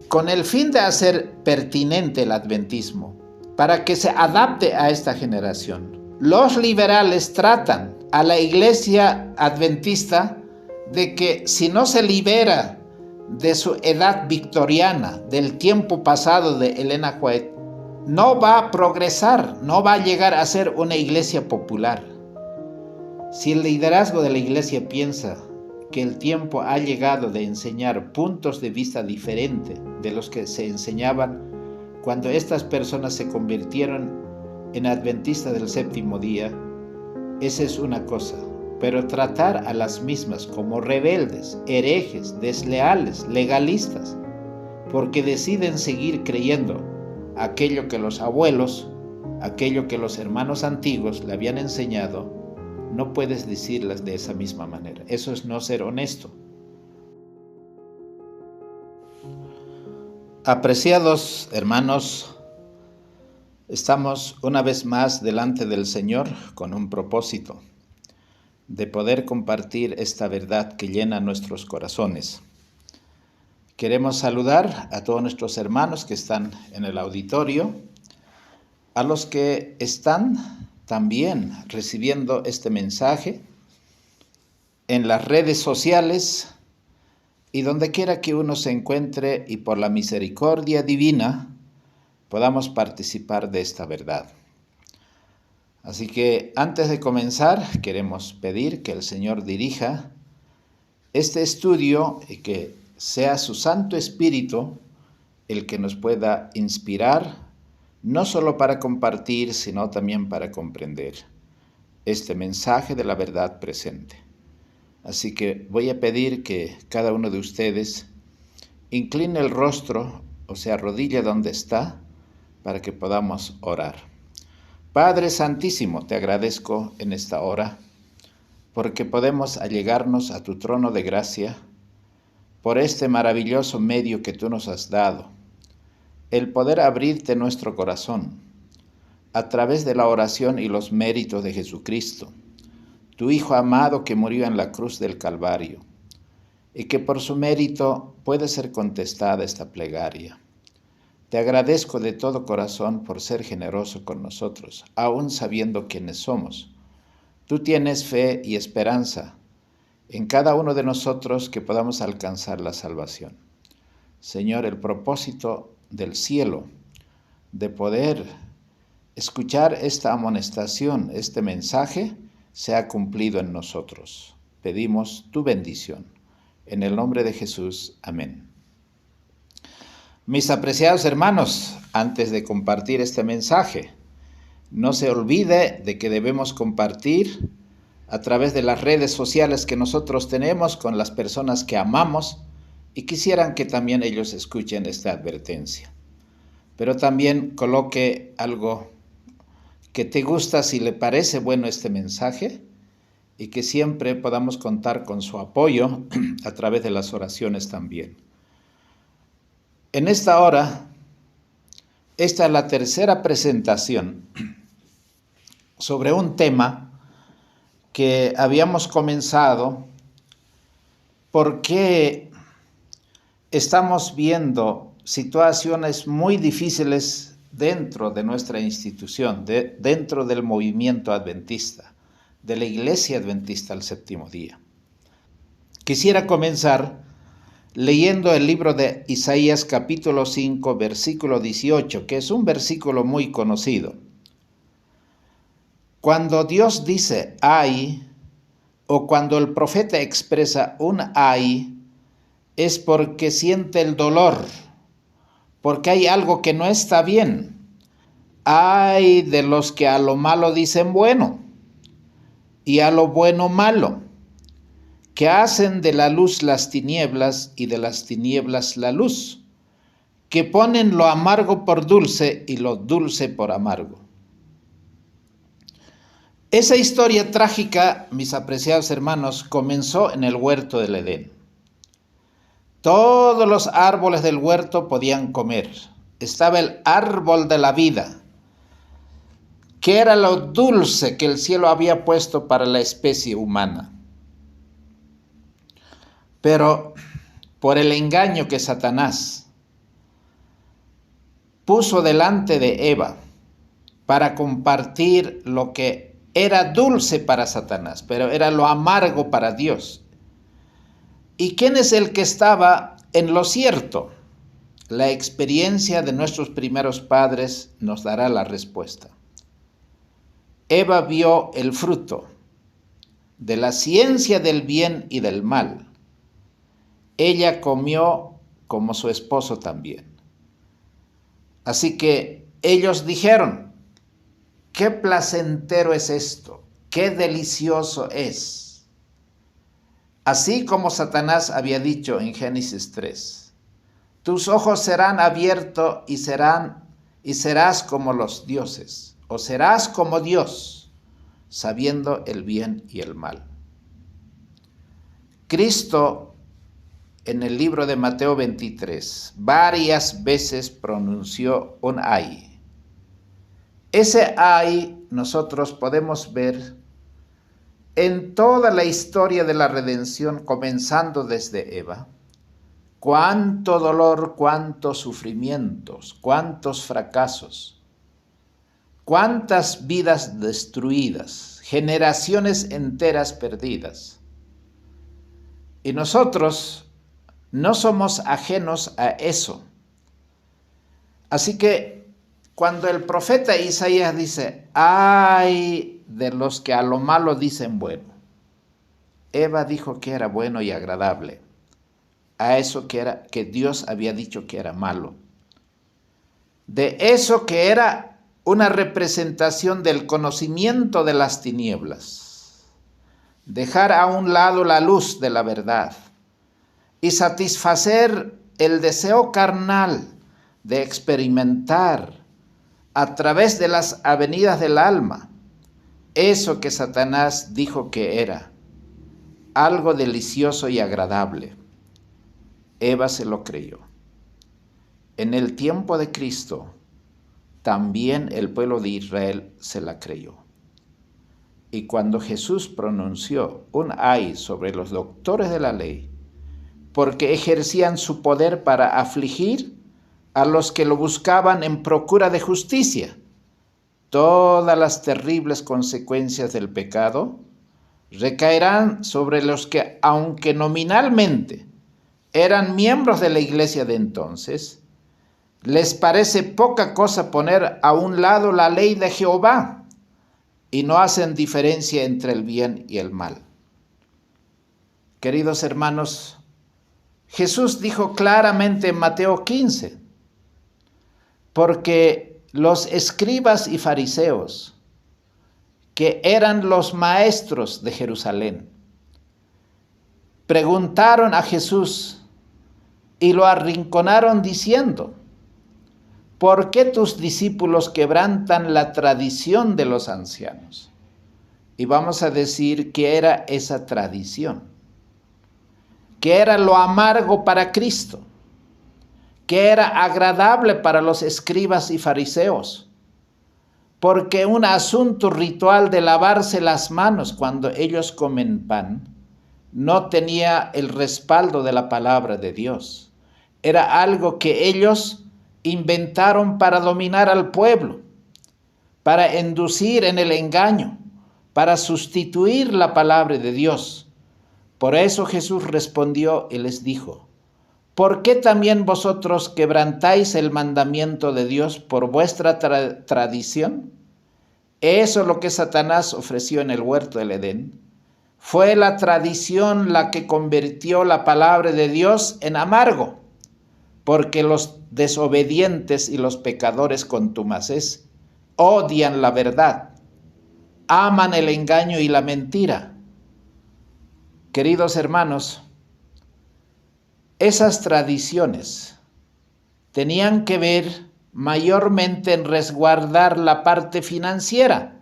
con el fin de hacer pertinente el adventismo, para que se adapte a esta generación. Los liberales tratan a la iglesia adventista de que si no se libera de su edad victoriana, del tiempo pasado de Elena White, no va a progresar, no va a llegar a ser una iglesia popular. Si el liderazgo de la iglesia piensa que el tiempo ha llegado de enseñar puntos de vista diferentes de los que se enseñaban cuando estas personas se convirtieron en adventistas del séptimo día, esa es una cosa. Pero tratar a las mismas como rebeldes, herejes, desleales, legalistas, porque deciden seguir creyendo aquello que los abuelos, aquello que los hermanos antiguos le habían enseñado, no puedes decirlas de esa misma manera. Eso es no ser honesto. Apreciados hermanos, estamos una vez más delante del Señor con un propósito de poder compartir esta verdad que llena nuestros corazones. Queremos saludar a todos nuestros hermanos que están en el auditorio, a los que están también recibiendo este mensaje en las redes sociales y donde quiera que uno se encuentre y por la misericordia divina podamos participar de esta verdad. Así que antes de comenzar queremos pedir que el Señor dirija este estudio y que sea su Santo Espíritu el que nos pueda inspirar, no solo para compartir, sino también para comprender este mensaje de la verdad presente. Así que voy a pedir que cada uno de ustedes incline el rostro, o sea, arrodille donde está, para que podamos orar. Padre Santísimo, te agradezco en esta hora, porque podemos allegarnos a tu trono de gracia por este maravilloso medio que tú nos has dado, el poder abrirte nuestro corazón a través de la oración y los méritos de Jesucristo, tu Hijo amado que murió en la cruz del Calvario, y que por su mérito puede ser contestada esta plegaria. Te agradezco de todo corazón por ser generoso con nosotros, aún sabiendo quiénes somos. Tú tienes fe y esperanza en cada uno de nosotros que podamos alcanzar la salvación. Señor, el propósito del cielo de poder escuchar esta amonestación, este mensaje, se ha cumplido en nosotros. Pedimos tu bendición. En el nombre de Jesús, amén. Mis apreciados hermanos, antes de compartir este mensaje, no se olvide de que debemos compartir a través de las redes sociales que nosotros tenemos con las personas que amamos y quisieran que también ellos escuchen esta advertencia. Pero también coloque algo que te gusta si le parece bueno este mensaje y que siempre podamos contar con su apoyo a través de las oraciones también. En esta hora, esta es la tercera presentación sobre un tema que habíamos comenzado porque estamos viendo situaciones muy difíciles dentro de nuestra institución, dentro del movimiento adventista, de la Iglesia Adventista al Séptimo Día. Quisiera comenzar leyendo el libro de Isaías capítulo 5, versículo 18, que es un versículo muy conocido. Cuando Dios dice ay, o cuando el profeta expresa un ay, es porque siente el dolor, porque hay algo que no está bien. Ay de los que a lo malo dicen bueno, y a lo bueno malo, que hacen de la luz las tinieblas y de las tinieblas la luz, que ponen lo amargo por dulce y lo dulce por amargo. Esa historia trágica, mis apreciados hermanos, comenzó en el huerto del Edén. Todos los árboles del huerto podían comer. Estaba el árbol de la vida, que era lo dulce que el cielo había puesto para la especie humana. Pero por el engaño que Satanás puso delante de Eva para compartir lo que era dulce para Satanás, pero era lo amargo para Dios. ¿Y quién es el que estaba en lo cierto? La experiencia de nuestros primeros padres nos dará la respuesta. Eva vio el fruto de la ciencia del bien y del mal. Ella comió como su esposo también. Así que ellos dijeron, qué placentero es esto, qué delicioso es. Así como Satanás había dicho en Génesis 3, tus ojos serán abiertos y serás como los dioses, o serás como Dios, sabiendo el bien y el mal. Cristo, en el libro de Mateo 23, varias veces pronunció un ay. Ese ay nosotros podemos ver en toda la historia de la redención, comenzando desde Eva. Cuánto dolor, cuántos sufrimientos, cuántos fracasos, cuántas vidas destruidas, generaciones enteras perdidas. Y nosotros no somos ajenos a eso. Así que cuando el profeta Isaías dice, ay de los que a lo malo dicen bueno, Eva dijo que era bueno y agradable, a eso que Dios había dicho que era malo. De eso que era una representación del conocimiento de las tinieblas, dejar a un lado la luz de la verdad y satisfacer el deseo carnal de experimentar a través de las avenidas del alma eso que Satanás dijo que era algo delicioso y agradable. Eva se lo creyó. En el tiempo de Cristo, también el pueblo de Israel se la creyó. Y cuando Jesús pronunció un ay sobre los doctores de la ley, porque ejercían su poder para afligir a los que lo buscaban en procura de justicia, todas las terribles consecuencias del pecado recaerán sobre los que, aunque nominalmente eran miembros de la iglesia de entonces, les parece poca cosa poner a un lado la ley de Jehová y no hacen diferencia entre el bien y el mal. Queridos hermanos, Jesús dijo claramente en Mateo 15, porque los escribas y fariseos, que eran los maestros de Jerusalén, preguntaron a Jesús y lo arrinconaron diciendo, ¿por qué tus discípulos quebrantan la tradición de los ancianos? Y vamos a decir que era esa tradición, que era lo amargo para Cristo, que era agradable para los escribas y fariseos, porque un asunto ritual de lavarse las manos cuando ellos comen pan no tenía el respaldo de la palabra de Dios. Era algo que ellos inventaron para dominar al pueblo, para inducir en el engaño, para sustituir la palabra de Dios. Por eso Jesús respondió y les dijo, ¿por qué también vosotros quebrantáis el mandamiento de Dios por vuestra tradición? Eso es lo que Satanás ofreció en el huerto del Edén. Fue la tradición la que convirtió la palabra de Dios en amargo, porque los desobedientes y los pecadores contumaces odian la verdad, aman el engaño y la mentira. Queridos hermanos, esas tradiciones tenían que ver mayormente en resguardar la parte financiera.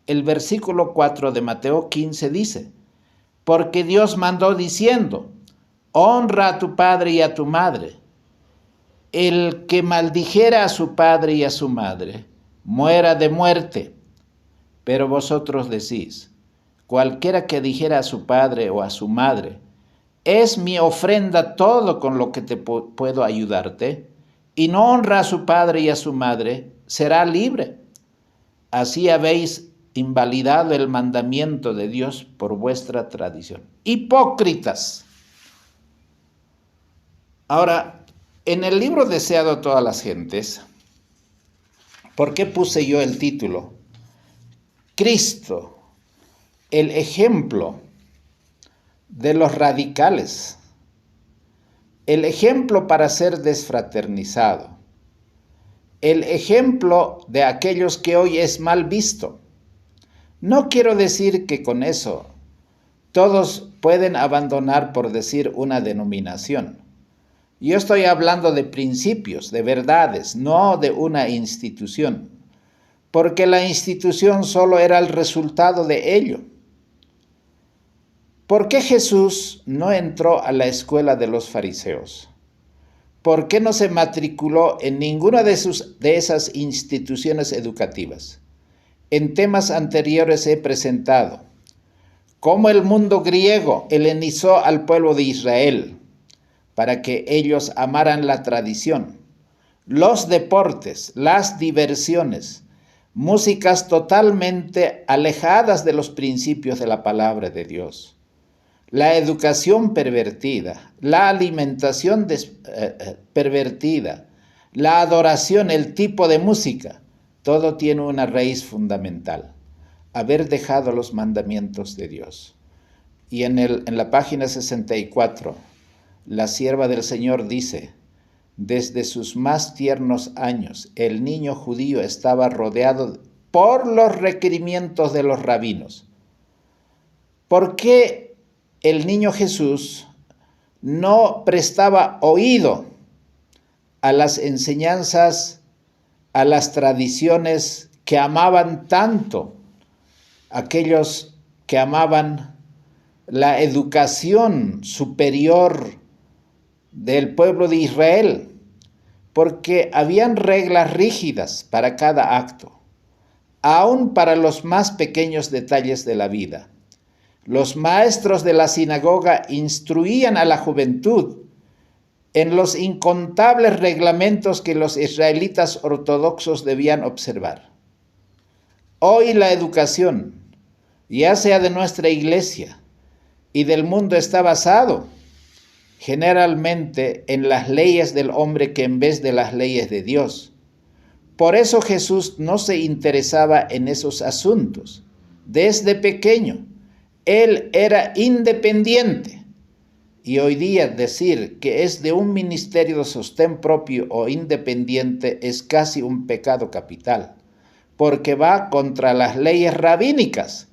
El versículo 4 de Mateo 15 dice, porque Dios mandó diciendo, honra a tu padre y a tu madre. El que maldijera a su padre y a su madre, muera de muerte. Pero vosotros decís, cualquiera que dijera a su padre o a su madre, es mi ofrenda todo con lo que te puedo ayudarte, y no honra a su padre y a su madre, será libre. Así habéis invalidado el mandamiento de Dios por vuestra tradición. Hipócritas. Ahora, en el libro Deseado a todas las gentes, ¿por qué puse yo el título? Cristo, el ejemplo de los radicales, el ejemplo para ser desfraternizado, el ejemplo de aquellos que hoy es mal visto. No quiero decir que con eso todos pueden abandonar, por decir, una denominación. Yo estoy hablando de principios, de verdades, no de una institución, porque la institución solo era el resultado de ello. ¿Por qué Jesús no entró a la escuela de los fariseos? ¿Por qué no se matriculó en ninguna de esas instituciones educativas? En temas anteriores he presentado cómo el mundo griego helenizó al pueblo de Israel para que ellos amaran la tradición, los deportes, las diversiones, músicas totalmente alejadas de los principios de la palabra de Dios. La educación pervertida, la alimentación pervertida, la adoración, el tipo de música, todo tiene una raíz fundamental: haber dejado los mandamientos de Dios. Y en la página 64, la sierva del Señor dice: desde sus más tiernos años, el niño judío estaba rodeado por los requerimientos de los rabinos. ¿Por qué el niño Jesús no prestaba oído a las enseñanzas, a las tradiciones que amaban tanto aquellos que amaban la educación superior del pueblo de Israel? Porque habían reglas rígidas para cada acto, aún para los más pequeños detalles de la vida. Los maestros de la sinagoga instruían a la juventud en los incontables reglamentos que los israelitas ortodoxos debían observar. Hoy la educación, ya sea de nuestra iglesia y del mundo, está basado generalmente en las leyes del hombre que en vez de las leyes de Dios. Por eso Jesús no se interesaba en esos asuntos. Desde pequeño, Él era independiente. Y hoy día decir que es de un ministerio de sostén propio o independiente es casi un pecado capital, porque va contra las leyes rabínicas.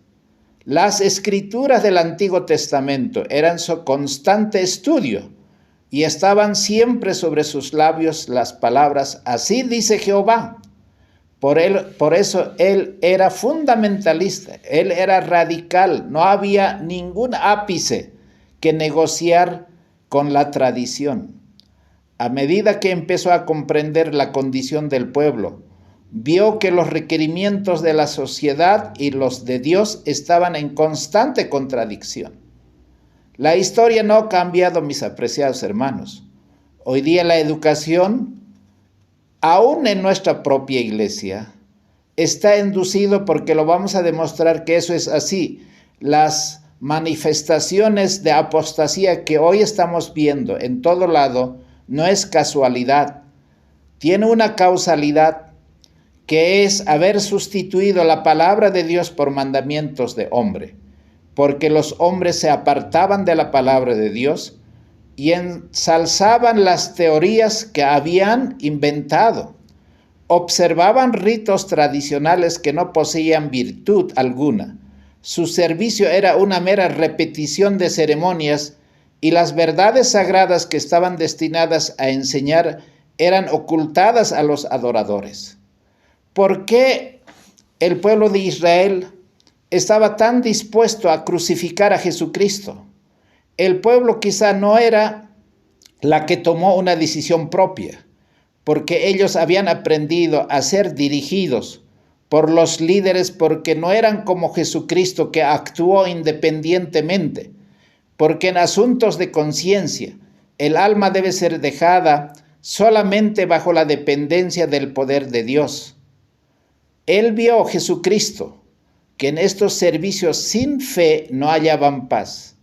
Las escrituras del Antiguo Testamento eran su constante estudio y estaban siempre sobre sus labios las palabras: así dice Jehová. Por eso él era fundamentalista, él era radical, no había ningún ápice que negociar con la tradición. A medida que empezó a comprender la condición del pueblo, vio que los requerimientos de la sociedad y los de Dios estaban en constante contradicción. La historia no ha cambiado, mis apreciados hermanos. Hoy día la educación, aún en nuestra propia iglesia, está inducido, porque lo vamos a demostrar que eso es así. Las manifestaciones de apostasía que hoy estamos viendo en todo lado no es casualidad, tiene una causalidad, que es haber sustituido la palabra de Dios por mandamientos de hombre, porque los hombres se apartaban de la palabra de Dios y ensalzaban las teorías que habían inventado. Observaban ritos tradicionales que no poseían virtud alguna. Su servicio era una mera repetición de ceremonias y las verdades sagradas que estaban destinadas a enseñar eran ocultadas a los adoradores. ¿Por qué el pueblo de Israel estaba tan dispuesto a crucificar a Jesucristo? El pueblo quizá no era la que tomó una decisión propia, porque ellos habían aprendido a ser dirigidos por los líderes, porque no eran como Jesucristo, que actuó independientemente, porque en asuntos de conciencia el alma debe ser dejada solamente bajo la dependencia del poder de Dios. Él vio, Jesucristo, que en estos servicios sin fe no hallaban paz.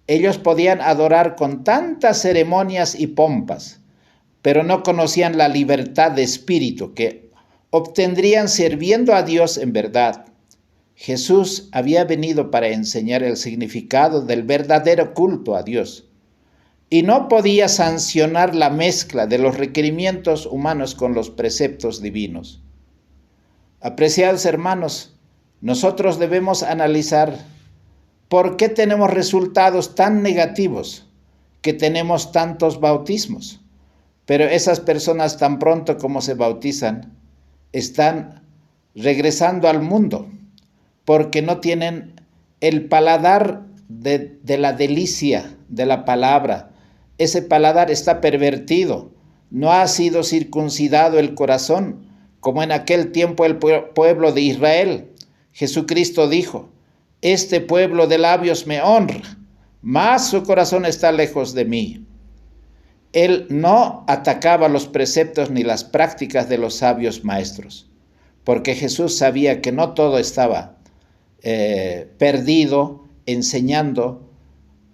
Ellos podían adorar con tantas ceremonias y pompas, pero no conocían la libertad de espíritu que obtendrían sirviendo a Dios en verdad. Jesús había venido para enseñar el significado del verdadero culto a Dios y no podía sancionar la mezcla de los requerimientos humanos con los preceptos divinos. Apreciados hermanos, nosotros debemos analizar por qué tenemos resultados tan negativos, que tenemos tantos bautismos, pero esas personas tan pronto como se bautizan están regresando al mundo porque no tienen el paladar de la delicia de la palabra. Ese paladar está pervertido, no ha sido circuncidado el corazón, como en aquel tiempo el pueblo de Israel. Jesucristo dijo: este pueblo de labios me honra, mas su corazón está lejos de mí. Él no atacaba los preceptos ni las prácticas de los sabios maestros, porque Jesús sabía que no todo estaba perdido enseñando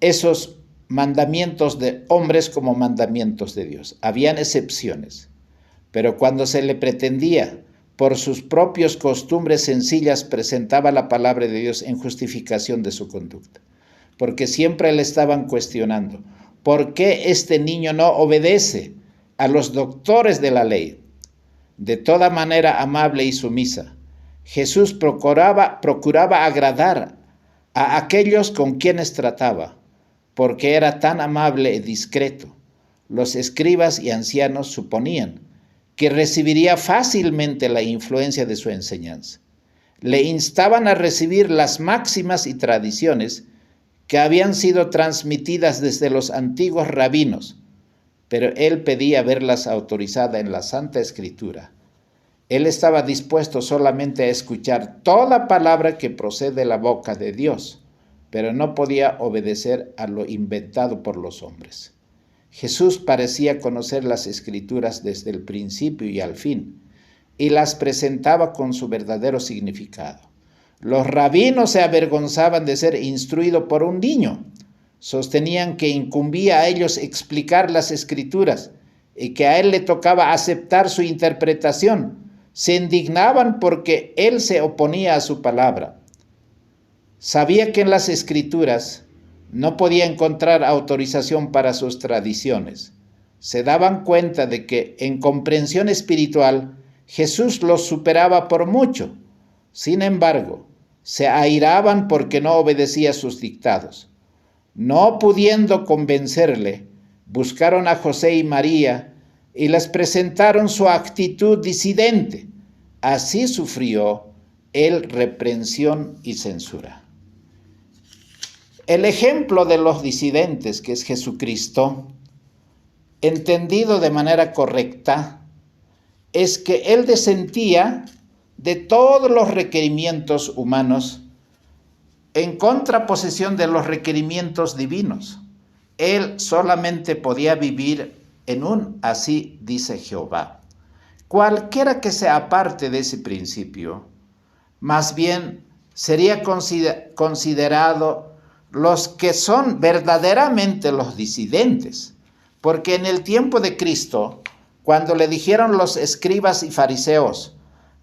esos mandamientos de hombres como mandamientos de Dios. Habían excepciones, pero cuando se le pretendía por sus propias costumbres sencillas, presentaba la palabra de Dios en justificación de su conducta, porque siempre le estaban cuestionando: ¿por qué este niño no obedece a los doctores de la ley? De toda manera amable y sumisa, Jesús procuraba agradar a aquellos con quienes trataba, porque era tan amable y discreto. Los escribas y ancianos suponían que recibiría fácilmente la influencia de su enseñanza. Le instaban a recibir las máximas y tradiciones que habían sido transmitidas desde los antiguos rabinos, pero él pedía verlas autorizadas en la Santa Escritura. Él estaba dispuesto solamente a escuchar toda palabra que procede de la boca de Dios, pero no podía obedecer a lo inventado por los hombres. Jesús parecía conocer las Escrituras desde el principio y al fin, y las presentaba con su verdadero significado. Los rabinos se avergonzaban de ser instruidos por un niño. Sostenían que incumbía a ellos explicar las Escrituras y que a él le tocaba aceptar su interpretación. Se indignaban porque él se oponía a su palabra. Sabía que en las Escrituras no podía encontrar autorización para sus tradiciones. Se daban cuenta de que en comprensión espiritual Jesús los superaba por mucho. Sin embargo, se airaban porque no obedecía sus dictados. No pudiendo convencerle, buscaron a José y María y les presentaron su actitud disidente. Así sufrió él reprensión y censura. El ejemplo de los disidentes, que es Jesucristo, entendido de manera correcta, es que él desentía de todos los requerimientos humanos en contraposición de los requerimientos divinos. Él solamente podía vivir en un así dice Jehová. Cualquiera que se aparte de ese principio, más bien sería considerado los que son verdaderamente los disidentes, porque en el tiempo de Cristo, cuando le dijeron los escribas y fariseos,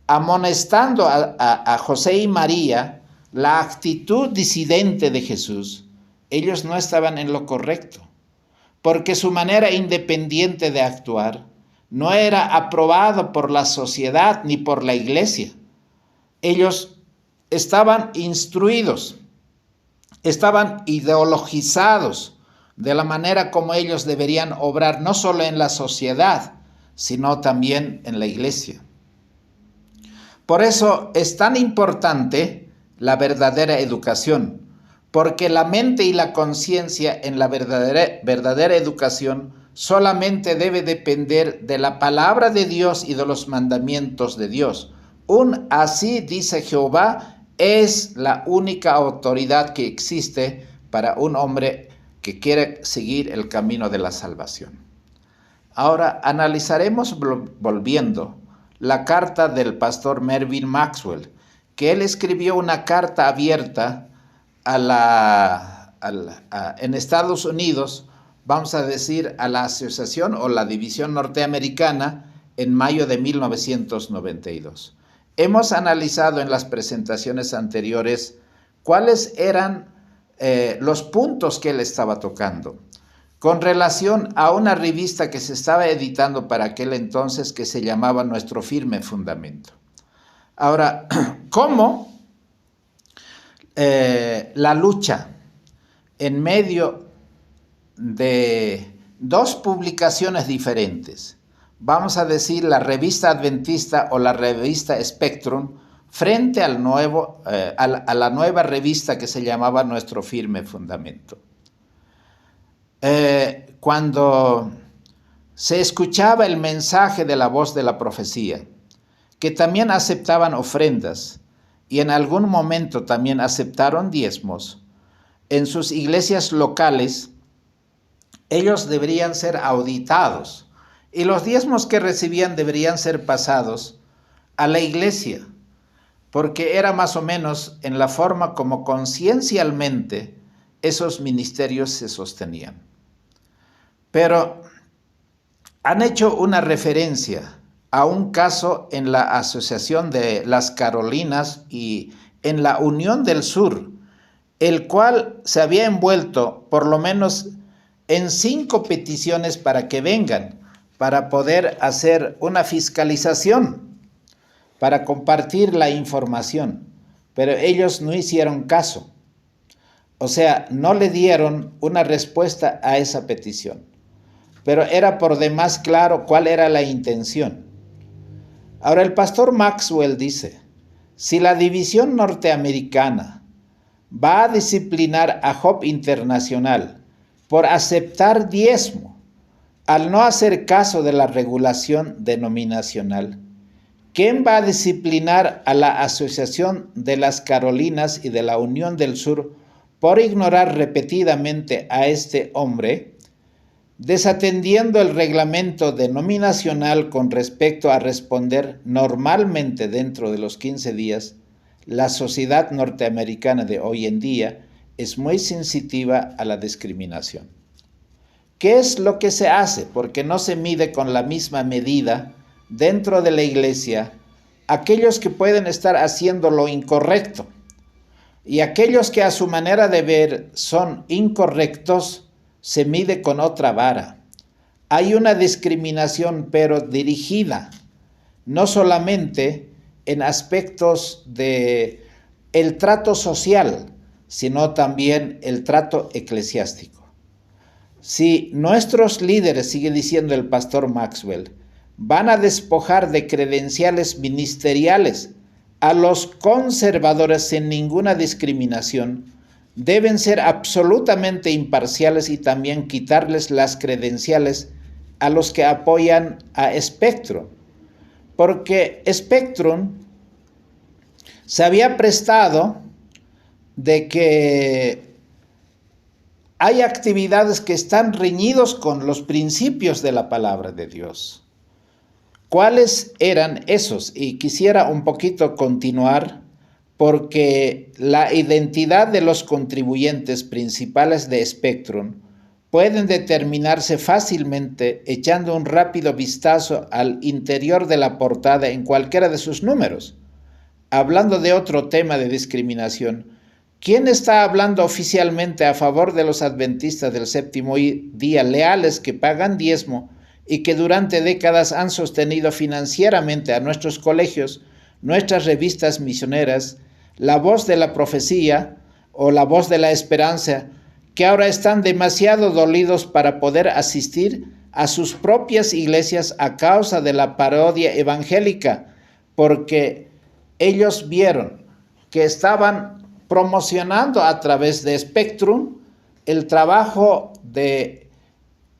amonestando a José y María, la actitud disidente de Jesús, ellos no estaban en lo correcto, porque su manera independiente de actuar no era aprobado por la sociedad ni por la iglesia. Ellos estaban instruidos, estaban ideologizados de la manera como ellos deberían obrar, no solo en la sociedad, sino también en la iglesia. Por eso es tan importante la verdadera educación, porque la mente y la conciencia en la verdadera educación solamente debe depender de la palabra de Dios y de los mandamientos de Dios. Un así dice Jehová es la única autoridad que existe para un hombre que quiere seguir el camino de la salvación. Ahora analizaremos volviendo la carta del pastor Mervyn Maxwell, que él escribió una carta abierta en Estados Unidos, vamos a decir, a la asociación o la división norteamericana en mayo de 1992. Hemos analizado en las presentaciones anteriores cuáles eran los puntos que él estaba tocando con relación a una revista que se estaba editando para aquel entonces que se llamaba Nuestro Firme Fundamento. Ahora, ¿cómo la lucha en medio de dos publicaciones diferentes, vamos a decir la revista Adventista o la revista Spectrum, frente a la nueva revista que se llamaba Nuestro Firme Fundamento? Cuando se escuchaba el mensaje de la voz de la profecía, que también aceptaban ofrendas y en algún momento también aceptaron diezmos, en sus iglesias locales, ellos deberían ser auditados y los diezmos que recibían deberían ser pasados a la iglesia, porque era más o menos en la forma como conciencialmente esos ministerios se sostenían. Pero han hecho una referencia a un caso en la Asociación de las Carolinas y en la Unión del Sur, el cual se había envuelto por lo menos en 5 peticiones para que vengan, para poder hacer una fiscalización, para compartir la información, pero ellos no hicieron caso. O sea, no le dieron una respuesta a esa petición. Pero era por demás claro cuál era la intención. Ahora el pastor Maxwell dice, si la división norteamericana va a disciplinar a Hope Internacional por aceptar diezmo al no hacer caso de la regulación denominacional, ¿quién va a disciplinar a la Asociación de las Carolinas y de la Unión del Sur por ignorar repetidamente a este hombre, desatendiendo el reglamento denominacional con respecto a responder normalmente dentro de los 15 días? La sociedad norteamericana de hoy en día es muy sensitiva a la discriminación. ¿Qué es lo que se hace? Porque no se mide con la misma medida dentro de la iglesia aquellos que pueden estar haciendo lo incorrecto y aquellos que a su manera de ver son incorrectos, se mide con otra vara. Hay una discriminación, pero dirigida, no solamente en aspectos de el trato social, sino también el trato eclesiástico. Si nuestros líderes, sigue diciendo el pastor Maxwell, van a despojar de credenciales ministeriales a los conservadores sin ninguna discriminación, deben ser absolutamente imparciales y también quitarles las credenciales a los que apoyan a Spectrum, porque Spectrum se había prestado de que hay actividades que están reñidos con los principios de la palabra de Dios. ¿Cuáles eran esos? Y quisiera un poquito continuar, porque la identidad de los contribuyentes principales de Spectrum pueden determinarse fácilmente echando un rápido vistazo al interior de la portada en cualquiera de sus números. Hablando de otro tema de discriminación, ¿quién está hablando oficialmente a favor de los adventistas del séptimo día leales que pagan diezmo y que durante décadas han sostenido financieramente a nuestros colegios, nuestras revistas misioneras, la voz de la profecía o la voz de la esperanza, que ahora están demasiado dolidos para poder asistir a sus propias iglesias a causa de la parodia evangélica, porque ellos vieron que estaban promocionando a través de Spectrum el trabajo de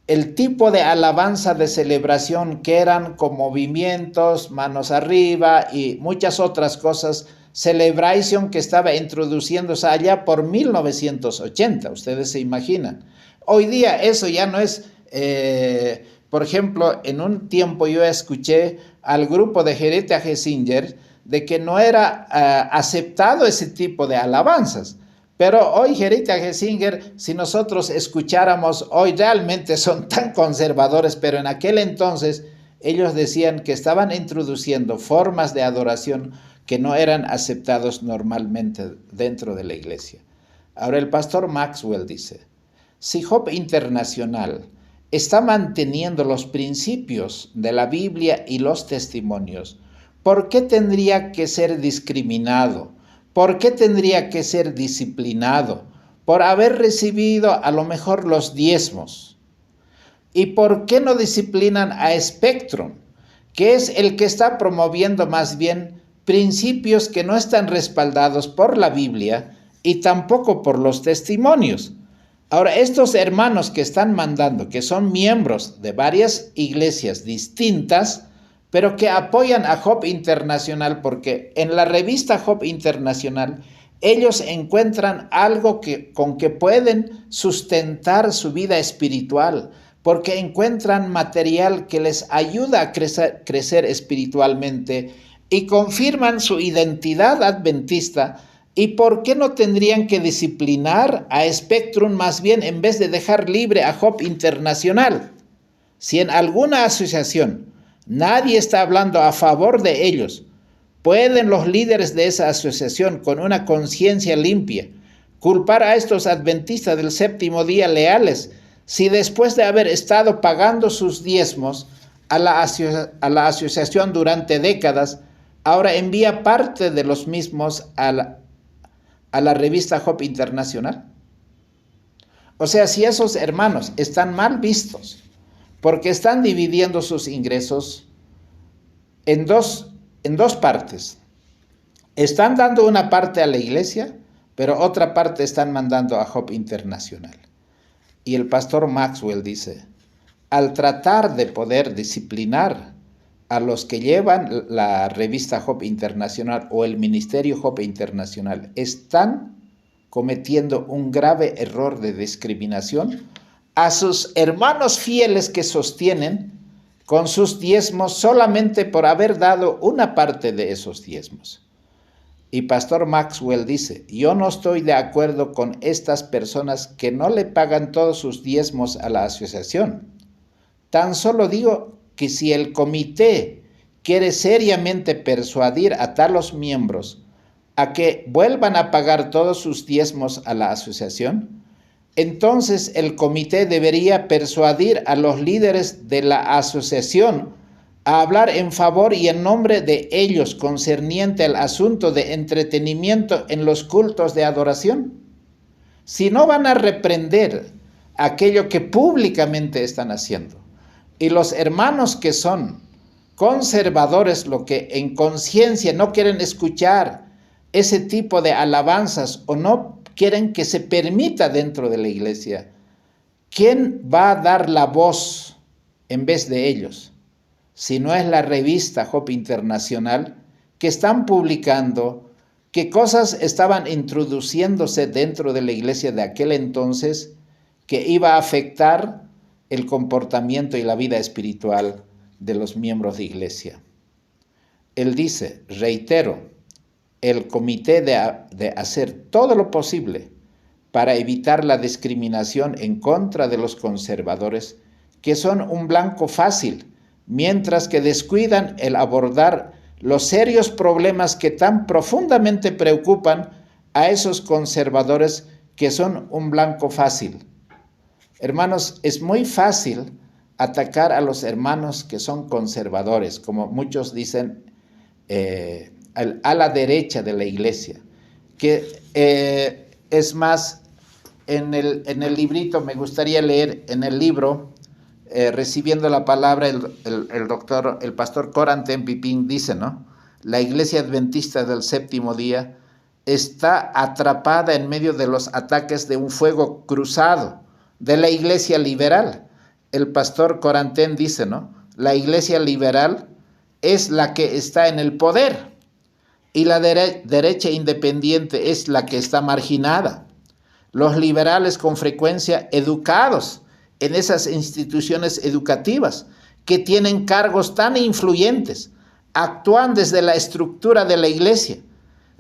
el tipo de alabanza de celebración que eran con movimientos, manos arriba y muchas otras cosas, celebration que estaba introduciéndose allá por 1980, ustedes se imaginan. Hoy día eso ya no es Por ejemplo, en un tiempo yo escuché al grupo de Henrietta Hessinger de que no era aceptado ese tipo de alabanzas. Pero hoy Henrietta Hessinger, si nosotros escucháramos, hoy realmente son tan conservadores, pero en aquel entonces ellos decían que estaban introduciendo formas de adoración que no eran aceptados normalmente dentro de la iglesia. Ahora el pastor Maxwell dice, si Hope Internacional está manteniendo los principios de la Biblia y los testimonios, ¿por qué tendría que ser discriminado? ¿Por qué tendría que ser disciplinado? Por haber recibido a lo mejor los diezmos. ¿Y por qué no disciplinan a Spectrum, que es el que está promoviendo más bien principios que no están respaldados por la Biblia y tampoco por los testimonios? Ahora, estos hermanos que están mandando, que son miembros de varias iglesias distintas, pero que apoyan a Hope Internacional, porque en la revista Hope Internacional ellos encuentran algo con que pueden sustentar su vida espiritual, porque encuentran material que les ayuda a crecer espiritualmente y confirman su identidad adventista. ¿Y por qué no tendrían que disciplinar a Spectrum más bien en vez de dejar libre a Hope Internacional? Si en alguna asociación nadie está hablando a favor de ellos, ¿pueden los líderes de esa asociación con una conciencia limpia culpar a estos adventistas del séptimo día leales si después de haber estado pagando sus diezmos a la asociación durante décadas, ahora envía parte de los mismos a la revista Hope Internacional? O sea, si esos hermanos están mal vistos porque están dividiendo sus ingresos en dos partes. Están dando una parte a la iglesia, pero otra parte están mandando a Hope Internacional. Y el pastor Maxwell dice, al tratar de poder disciplinar a los que llevan la revista Hope Internacional o el ministerio Hope Internacional, están cometiendo un grave error de discriminación a sus hermanos fieles que sostienen con sus diezmos solamente por haber dado una parte de esos diezmos. Y pastor Maxwell dice, yo no estoy de acuerdo con estas personas que no le pagan todos sus diezmos a la asociación. Tan solo digo que si el comité quiere seriamente persuadir a talos miembros a que vuelvan a pagar todos sus diezmos a la asociación, entonces el comité debería persuadir a los líderes de la asociación a hablar en favor y en nombre de ellos concerniente al asunto de entretenimiento en los cultos de adoración. Si no van a reprender aquello que públicamente están haciendo, y los hermanos que son conservadores, lo que en conciencia no quieren escuchar ese tipo de alabanzas o no quieren que se permita dentro de la iglesia, ¿quién va a dar la voz en vez de ellos? Si no es la revista Hope Internacional, que están publicando qué cosas estaban introduciéndose dentro de la iglesia de aquel entonces que iba a afectar el comportamiento y la vida espiritual de los miembros de iglesia. Él dice, reitero, el comité de hacer todo lo posible para evitar la discriminación en contra de los conservadores, que son un blanco fácil, mientras que descuidan el abordar los serios problemas que tan profundamente preocupan a esos conservadores que son un blanco fácil. Hermanos, es muy fácil atacar a los hermanos que son conservadores, como muchos dicen, a la derecha de la iglesia, que es más, en el librito, me gustaría leer en el libro, recibiendo la palabra, el pastor Coranten Pipín dice, ¿no? La iglesia adventista del séptimo día está atrapada en medio de los ataques de un fuego cruzado de la iglesia liberal. El pastor Coranten dice, ¿no? La iglesia liberal es la que está en el poder y la derecha independiente es la que está marginada. Los liberales con frecuencia educados en esas instituciones educativas que tienen cargos tan influyentes, actúan desde la estructura de la iglesia.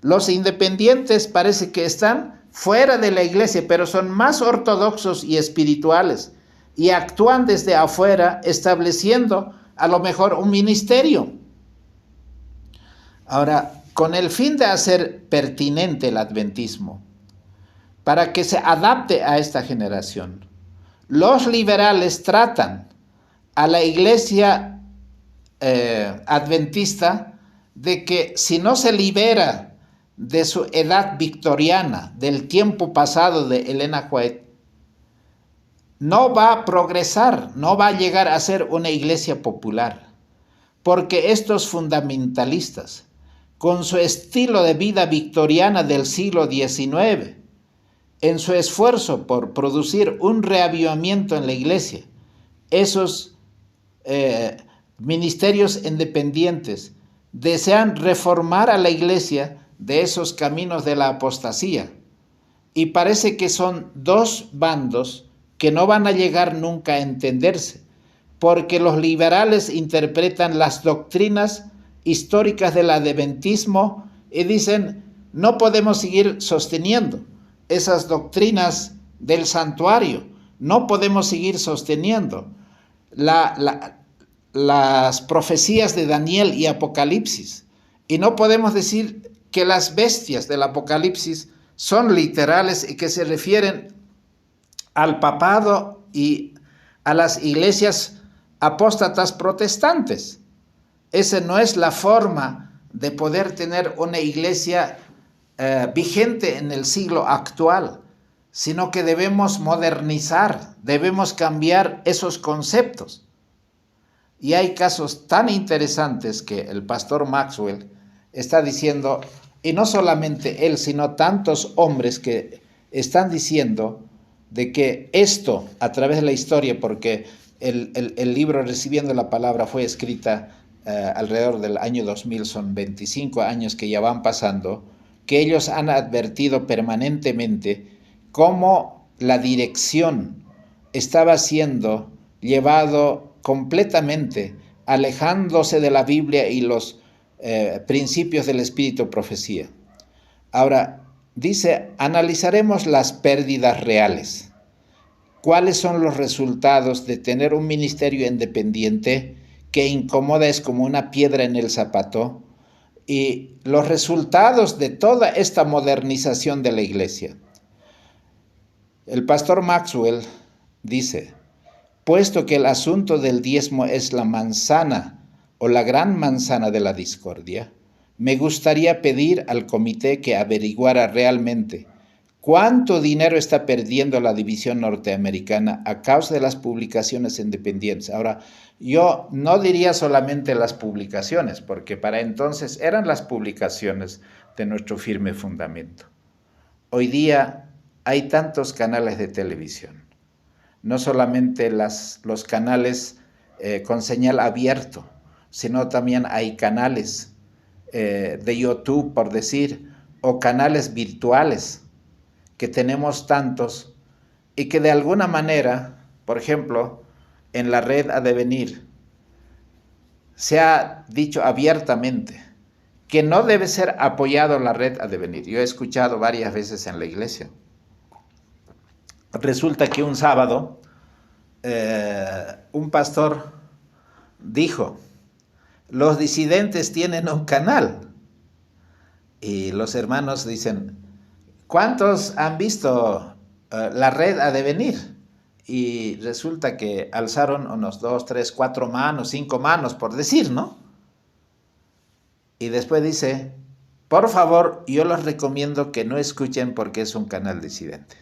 Los independientes parece que están fuera de la iglesia, pero son más ortodoxos y espirituales y actúan desde afuera, estableciendo a lo mejor un ministerio. Ahora, con el fin de hacer pertinente el adventismo, para que se adapte a esta generación, los liberales tratan a la iglesia adventista de que si no se libera de su edad victoriana, del tiempo pasado de Elena White, no va a progresar, no va a llegar a ser una iglesia popular, porque estos fundamentalistas, con su estilo de vida victoriana del siglo XIX, en su esfuerzo por producir un reavivamiento en la iglesia, esos ministerios independientes desean reformar a la iglesia de esos caminos de la apostasía. Y parece que son dos bandos que no van a llegar nunca a entenderse, porque los liberales interpretan las doctrinas históricas del adventismo y dicen, no podemos seguir sosteniendo esas doctrinas del santuario, no podemos seguir sosteniendo las profecías de Daniel y Apocalipsis, y no podemos decir que las bestias del Apocalipsis son literales y que se refieren al papado y a las iglesias apóstatas protestantes. Esa no es la forma de poder tener una iglesia vigente en el siglo actual, sino que debemos modernizar, debemos cambiar esos conceptos. Y hay casos tan interesantes que el pastor Maxwell está diciendo, y no solamente él, sino tantos hombres que están diciendo de que esto, a través de la historia, porque el libro Recibiendo la Palabra fue escrita alrededor del año 2000, son 25 años que ya van pasando, que ellos han advertido permanentemente cómo la dirección estaba siendo llevado completamente, alejándose de la Biblia y los principios del espíritu profecía. Ahora, dice, analizaremos las pérdidas reales. ¿Cuáles son los resultados de tener un ministerio independiente que incomoda, es como una piedra en el zapato? Y los resultados de toda esta modernización de la iglesia. El pastor Maxwell dice, puesto que el asunto del diezmo es la manzana o la gran manzana de la discordia, me gustaría pedir al comité que averiguara realmente cuánto dinero está perdiendo la división norteamericana a causa de las publicaciones independientes. Ahora, yo no diría solamente las publicaciones, porque para entonces eran las publicaciones de nuestro firme fundamento. Hoy día hay tantos canales de televisión, no solamente los canales con señal abierto, sino también hay canales de YouTube, por decir, o canales virtuales, que tenemos tantos, y que de alguna manera, por ejemplo, en la red Adevenir, se ha dicho abiertamente que no debe ser apoyado la red Adevenir. Yo he escuchado varias veces en la iglesia. Resulta que un sábado, un pastor dijo, los disidentes tienen un canal. Y los hermanos dicen, ¿cuántos han visto la red Adevenir? Y resulta que alzaron unos 2, 3, 4 manos, 5 manos, por decir, ¿no? Y después dice, por favor, yo les recomiendo que no escuchen porque es un canal disidente.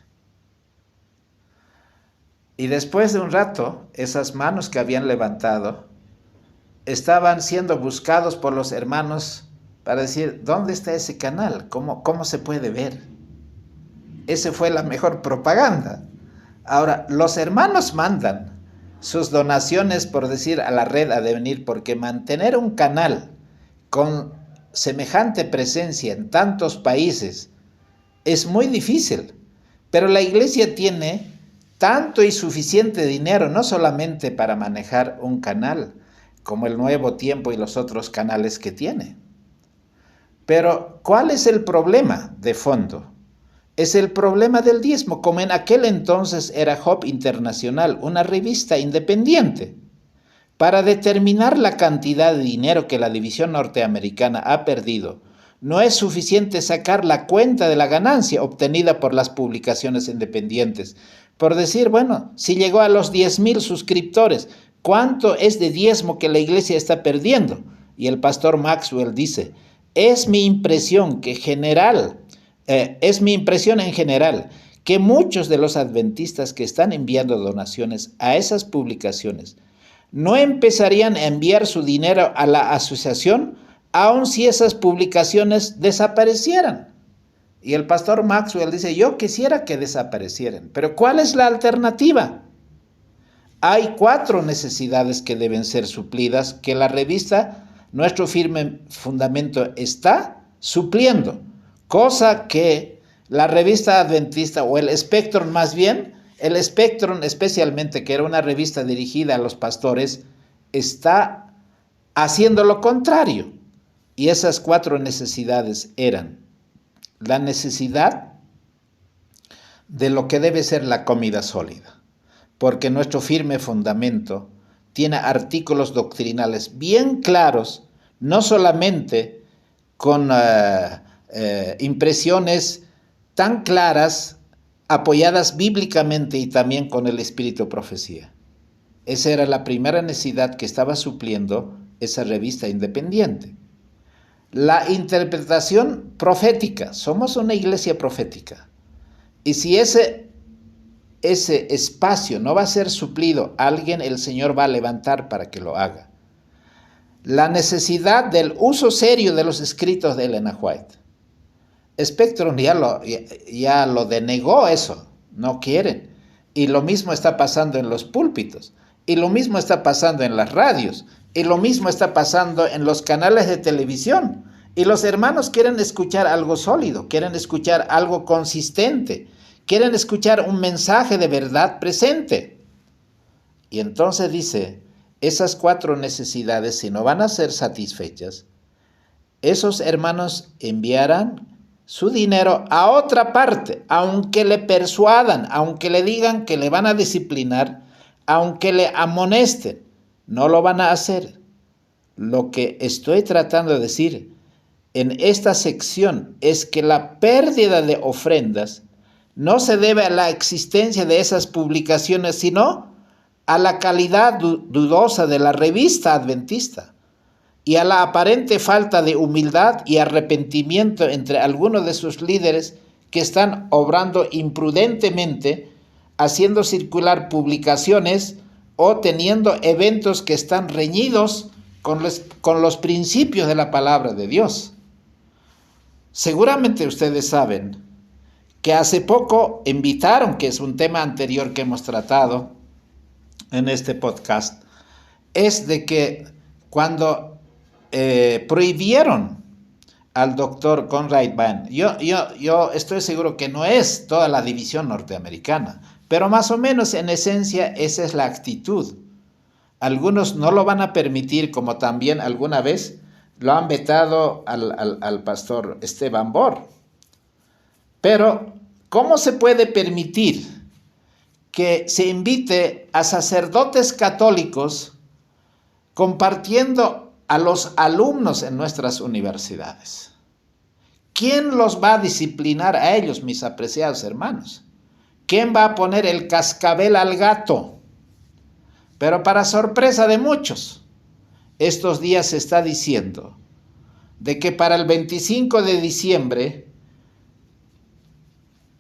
Y después de un rato, esas manos que habían levantado estaban siendo buscados por los hermanos para decir, ¿dónde está ese canal? ¿Cómo se puede ver? Esa fue la mejor propaganda. Ahora, los hermanos mandan sus donaciones, por decir, a la red Adevenir, porque mantener un canal con semejante presencia en tantos países es muy difícil. Pero la iglesia tiene tanto y suficiente dinero, no solamente para manejar un canal, como el Nuevo Tiempo y los otros canales que tiene. Pero, ¿cuál es el problema de fondo? Es el problema del diezmo, como en aquel entonces era Job Internacional, una revista independiente. Para determinar la cantidad de dinero que la división norteamericana ha perdido, no es suficiente sacar la cuenta de la ganancia obtenida por las publicaciones independientes. Por decir, bueno, si llegó a los 10,000 suscriptores, ¿cuánto es de diezmo que la iglesia está perdiendo? Y el pastor Maxwell dice, es mi impresión en general que muchos de los adventistas que están enviando donaciones a esas publicaciones no empezarían a enviar su dinero a la asociación aun si esas publicaciones desaparecieran. Y el pastor Maxwell dice, yo quisiera que desaparecieran, pero ¿cuál es la alternativa? Hay 4 necesidades que deben ser suplidas que la revista Nuestro Firme Fundamento está supliendo, cosa que la revista adventista o el Spectrum más bien, el Spectrum especialmente, que era una revista dirigida a los pastores, está haciendo lo contrario. Y esas 4 necesidades eran la necesidad de lo que debe ser la comida sólida, porque Nuestro Firme Fundamento tiene artículos doctrinales bien claros, no solamente con impresiones tan claras, apoyadas bíblicamente y también con el espíritu de profecía. Esa era la primera necesidad que estaba supliendo esa revista independiente. La interpretación profética, somos una iglesia profética, y si ese espacio no va a ser suplido, alguien el Señor va a levantar para que lo haga. La necesidad del uso serio de los escritos de Ellen White. Spectrum ya lo denegó eso, no quieren. Y lo mismo está pasando en los púlpitos, y lo mismo está pasando en las radios, y lo mismo está pasando en los canales de televisión. Y los hermanos quieren escuchar algo sólido, quieren escuchar algo consistente, quieren escuchar un mensaje de verdad presente. Y entonces dice, esas 4 necesidades, si no van a ser satisfechas, esos hermanos enviarán su dinero a otra parte, aunque le persuadan, aunque le digan que le van a disciplinar, aunque le amonesten, no lo van a hacer. Lo que estoy tratando de decir en esta sección es que la pérdida de ofrendas no se debe a la existencia de esas publicaciones, sino a la calidad dudosa de la revista adventista y a la aparente falta de humildad y arrepentimiento entre algunos de sus líderes que están obrando imprudentemente, haciendo circular publicaciones o teniendo eventos que están reñidos con los principios de la palabra de Dios. Seguramente ustedes saben que hace poco invitaron, que es un tema anterior que hemos tratado en este podcast, es de que cuando prohibieron al doctor Conrad Ban, yo estoy seguro que no es toda la división norteamericana, pero más o menos en esencia esa es la actitud. Algunos no lo van a permitir, como también alguna vez lo han vetado al pastor Esteban Borr. Pero, ¿cómo se puede permitir que se invite a sacerdotes católicos compartiendo a los alumnos en nuestras universidades? ¿Quién los va a disciplinar a ellos, mis apreciados hermanos? ¿Quién va a poner el cascabel al gato? Pero para sorpresa de muchos, estos días se está diciendo de que para el 25 de diciembre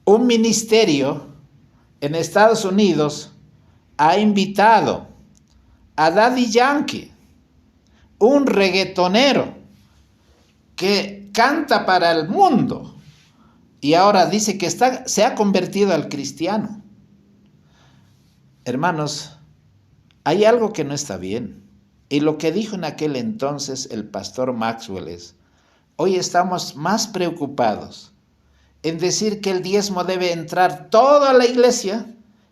un ministerio en Estados Unidos ha invitado a Daddy Yankee, un reggaetonero que canta para el mundo y ahora dice que se ha convertido al cristiano. Hermanos, hay algo que no está bien. Y lo que dijo en aquel entonces el pastor Maxwell es, hoy estamos más preocupados en decir que el diezmo debe entrar toda la iglesia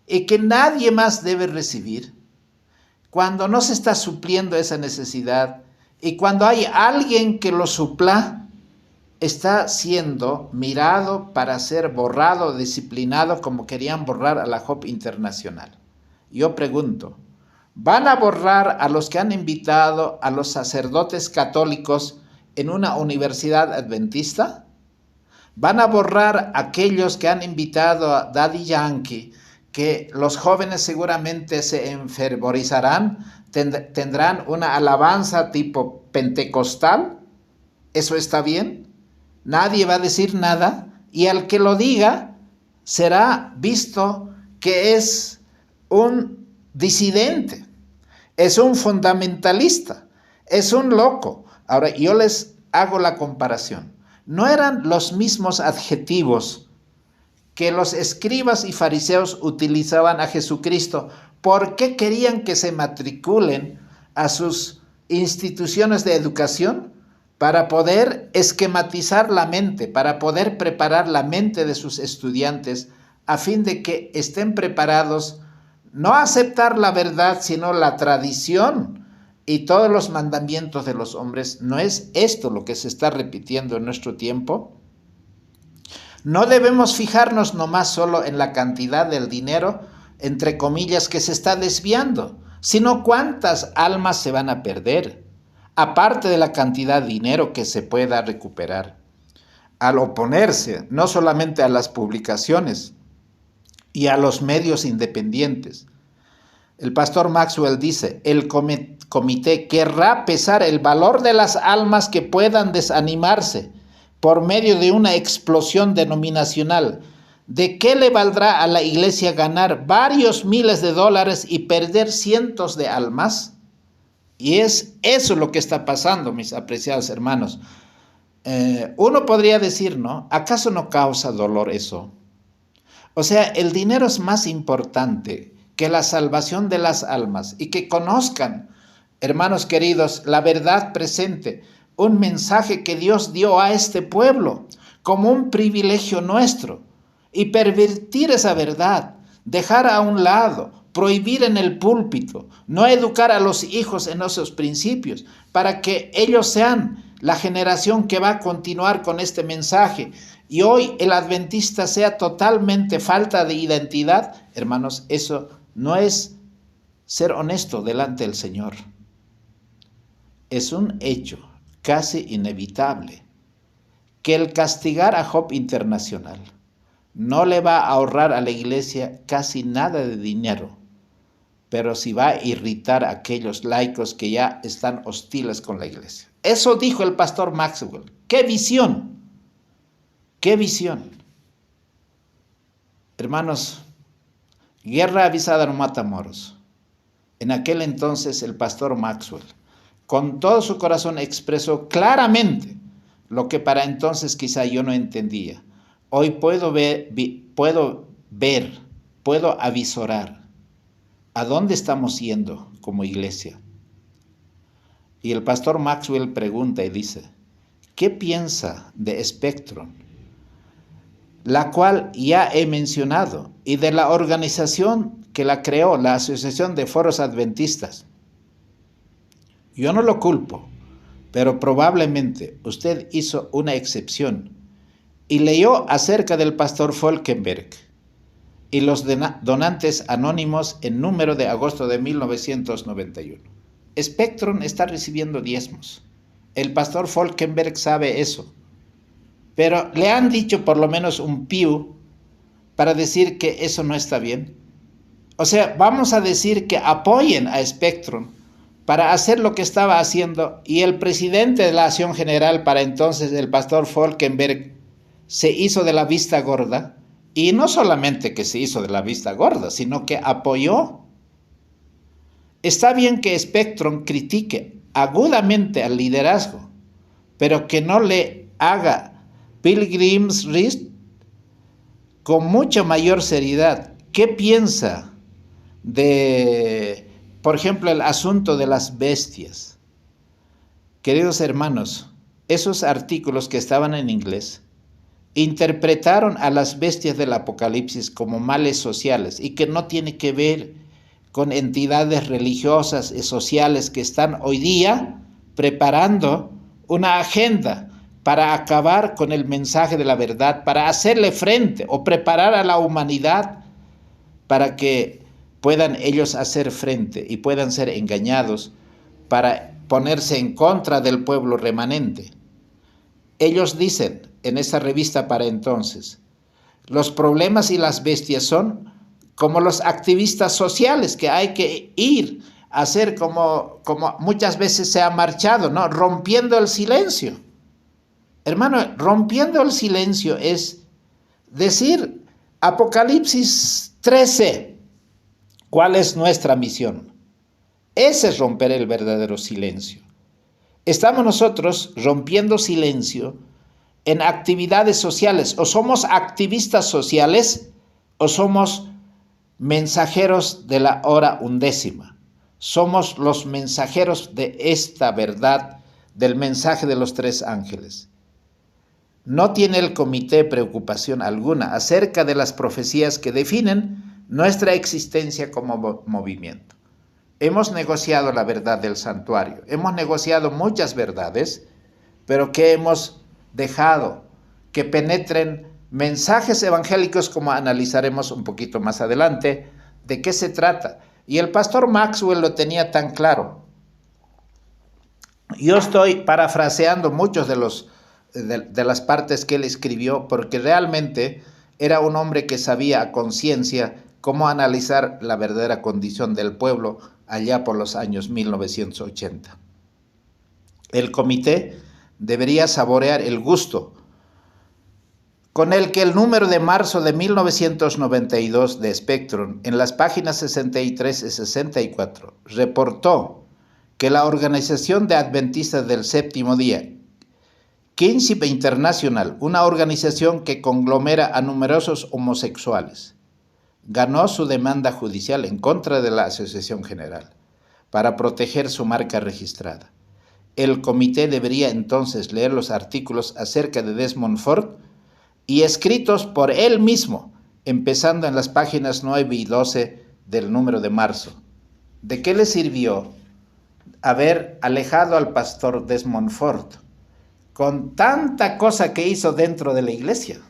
y que nadie más debe recibir, cuando no se está supliendo esa necesidad y cuando hay alguien que lo supla, está siendo mirado para ser borrado, disciplinado, como querían borrar a la JOP Internacional. Yo pregunto, ¿van a borrar a los que han invitado a los sacerdotes católicos en una universidad adventista? ¿Van a borrar a aquellos que han invitado a Daddy Yankee, que los jóvenes seguramente se enfervorizarán, tendrán una alabanza tipo pentecostal? ¿Eso está bien? Nadie va a decir nada, y al que lo diga será visto que es un disidente, es un fundamentalista, es un loco. Ahora, yo les hago la comparación. ¿No eran los mismos adjetivos que los escribas y fariseos utilizaban a Jesucristo? ¿Por qué querían que se matriculen a sus instituciones de educación? Para poder esquematizar la mente, para poder preparar la mente de sus estudiantes, a fin de que estén preparados no a aceptar la verdad, sino la tradición y todos los mandamientos de los hombres. ¿No es esto lo que se está repitiendo en nuestro tiempo? No debemos fijarnos nomás solo en la cantidad del dinero, entre comillas, que se está desviando, sino cuántas almas se van a perder, aparte de la cantidad de dinero que se pueda recuperar. Al oponerse no solamente a las publicaciones y a los medios independientes, el pastor Maxwell dice, el comité querrá pesar el valor de las almas que puedan desanimarse por medio de una explosión denominacional. ¿De qué le valdrá a la iglesia ganar varios miles de dólares y perder cientos de almas? Y es eso lo que está pasando, mis apreciados hermanos. Uno podría decir, ¿no? ¿Acaso no causa dolor eso? O sea, el dinero es más importante que la salvación de las almas, y que conozcan, hermanos queridos, la verdad presente, un mensaje que Dios dio a este pueblo como un privilegio nuestro, y pervertir esa verdad, dejar a un lado, prohibir en el púlpito, no educar a los hijos en esos principios, para que ellos sean la generación que va a continuar con este mensaje. Y hoy el adventista sea totalmente falta de identidad, hermanos, eso no es ser honesto delante del Señor. Es un hecho casi inevitable que el castigar a JOP Internacional no le va a ahorrar a la iglesia casi nada de dinero, pero sí va a irritar a aquellos laicos que ya están hostiles con la iglesia. Eso dijo el pastor Maxwell. ¡Qué visión! ¡Qué visión! Hermanos, guerra avisada no mata moros. En aquel entonces el pastor Maxwell, con todo su corazón, expresó claramente lo que para entonces quizá yo no entendía. Hoy puedo avisorar a dónde estamos yendo como iglesia. Y el pastor Maxwell pregunta y dice, ¿qué piensa de Spectrum, la cual ya he mencionado, y de la organización que la creó, la Asociación de Foros Adventistas? Yo no lo culpo, pero probablemente usted hizo una excepción y leyó acerca del pastor Falkenberg y los donantes anónimos en número de agosto de 1991. Spectrum está recibiendo diezmos. El pastor Falkenberg sabe eso. Pero le han dicho por lo menos un piu para decir que eso no está bien. O sea, vamos a decir que apoyen a Spectrum para hacer lo que estaba haciendo, y el presidente de la Acción General para entonces, el pastor Falkenberg, se hizo de la vista gorda, y no solamente que se hizo de la vista gorda, sino que apoyó. Está bien que Spectrum critique agudamente al liderazgo, pero que no le haga Pilgrim's Rest con mucha mayor seriedad. ¿Qué piensa de, por ejemplo, el asunto de las bestias? Queridos hermanos, esos artículos que estaban en inglés interpretaron a las bestias del Apocalipsis como males sociales y que no tiene que ver con entidades religiosas y sociales que están hoy día preparando una agenda para acabar con el mensaje de la verdad, para hacerle frente o preparar a la humanidad para que puedan ellos hacer frente y puedan ser engañados para ponerse en contra del pueblo remanente. Ellos dicen en esa revista para entonces, los problemas y las bestias son como los activistas sociales que hay que ir a hacer como muchas veces se ha marchado, ¿no? Rompiendo el silencio. Hermano, rompiendo el silencio es decir, Apocalipsis 13, ¿cuál es nuestra misión? Ese es romper el verdadero silencio. Estamos nosotros rompiendo silencio en actividades sociales. O somos activistas sociales o somos mensajeros de la hora undécima. Somos los mensajeros de esta verdad, del mensaje de los tres ángeles. No tiene el comité preocupación alguna acerca de las profecías que definen nuestra existencia como movimiento. Hemos negociado la verdad del santuario, hemos negociado muchas verdades, pero que hemos dejado que penetren mensajes evangélicos, como analizaremos un poquito más adelante, de qué se trata. Y el pastor Maxwell lo tenía tan claro. Yo estoy parafraseando muchos de las partes que él escribió, porque realmente era un hombre que sabía a conciencia cómo analizar la verdadera condición del pueblo allá por los años 1980. El comité debería saborear el gusto con el que el número de marzo de 1992 de Spectrum, en las páginas 63 y 64, reportó que la Organización de Adventistas del Séptimo Día, Kinship International, una organización que conglomera a numerosos homosexuales, ganó su demanda judicial en contra de la Asociación General para proteger su marca registrada. El comité debería entonces leer los artículos acerca de Desmond Ford y escritos por él mismo, empezando en las páginas 9 y 12 del número de marzo. ¿De qué le sirvió haber alejado al pastor Desmond Ford con tanta cosa que hizo dentro de la iglesia?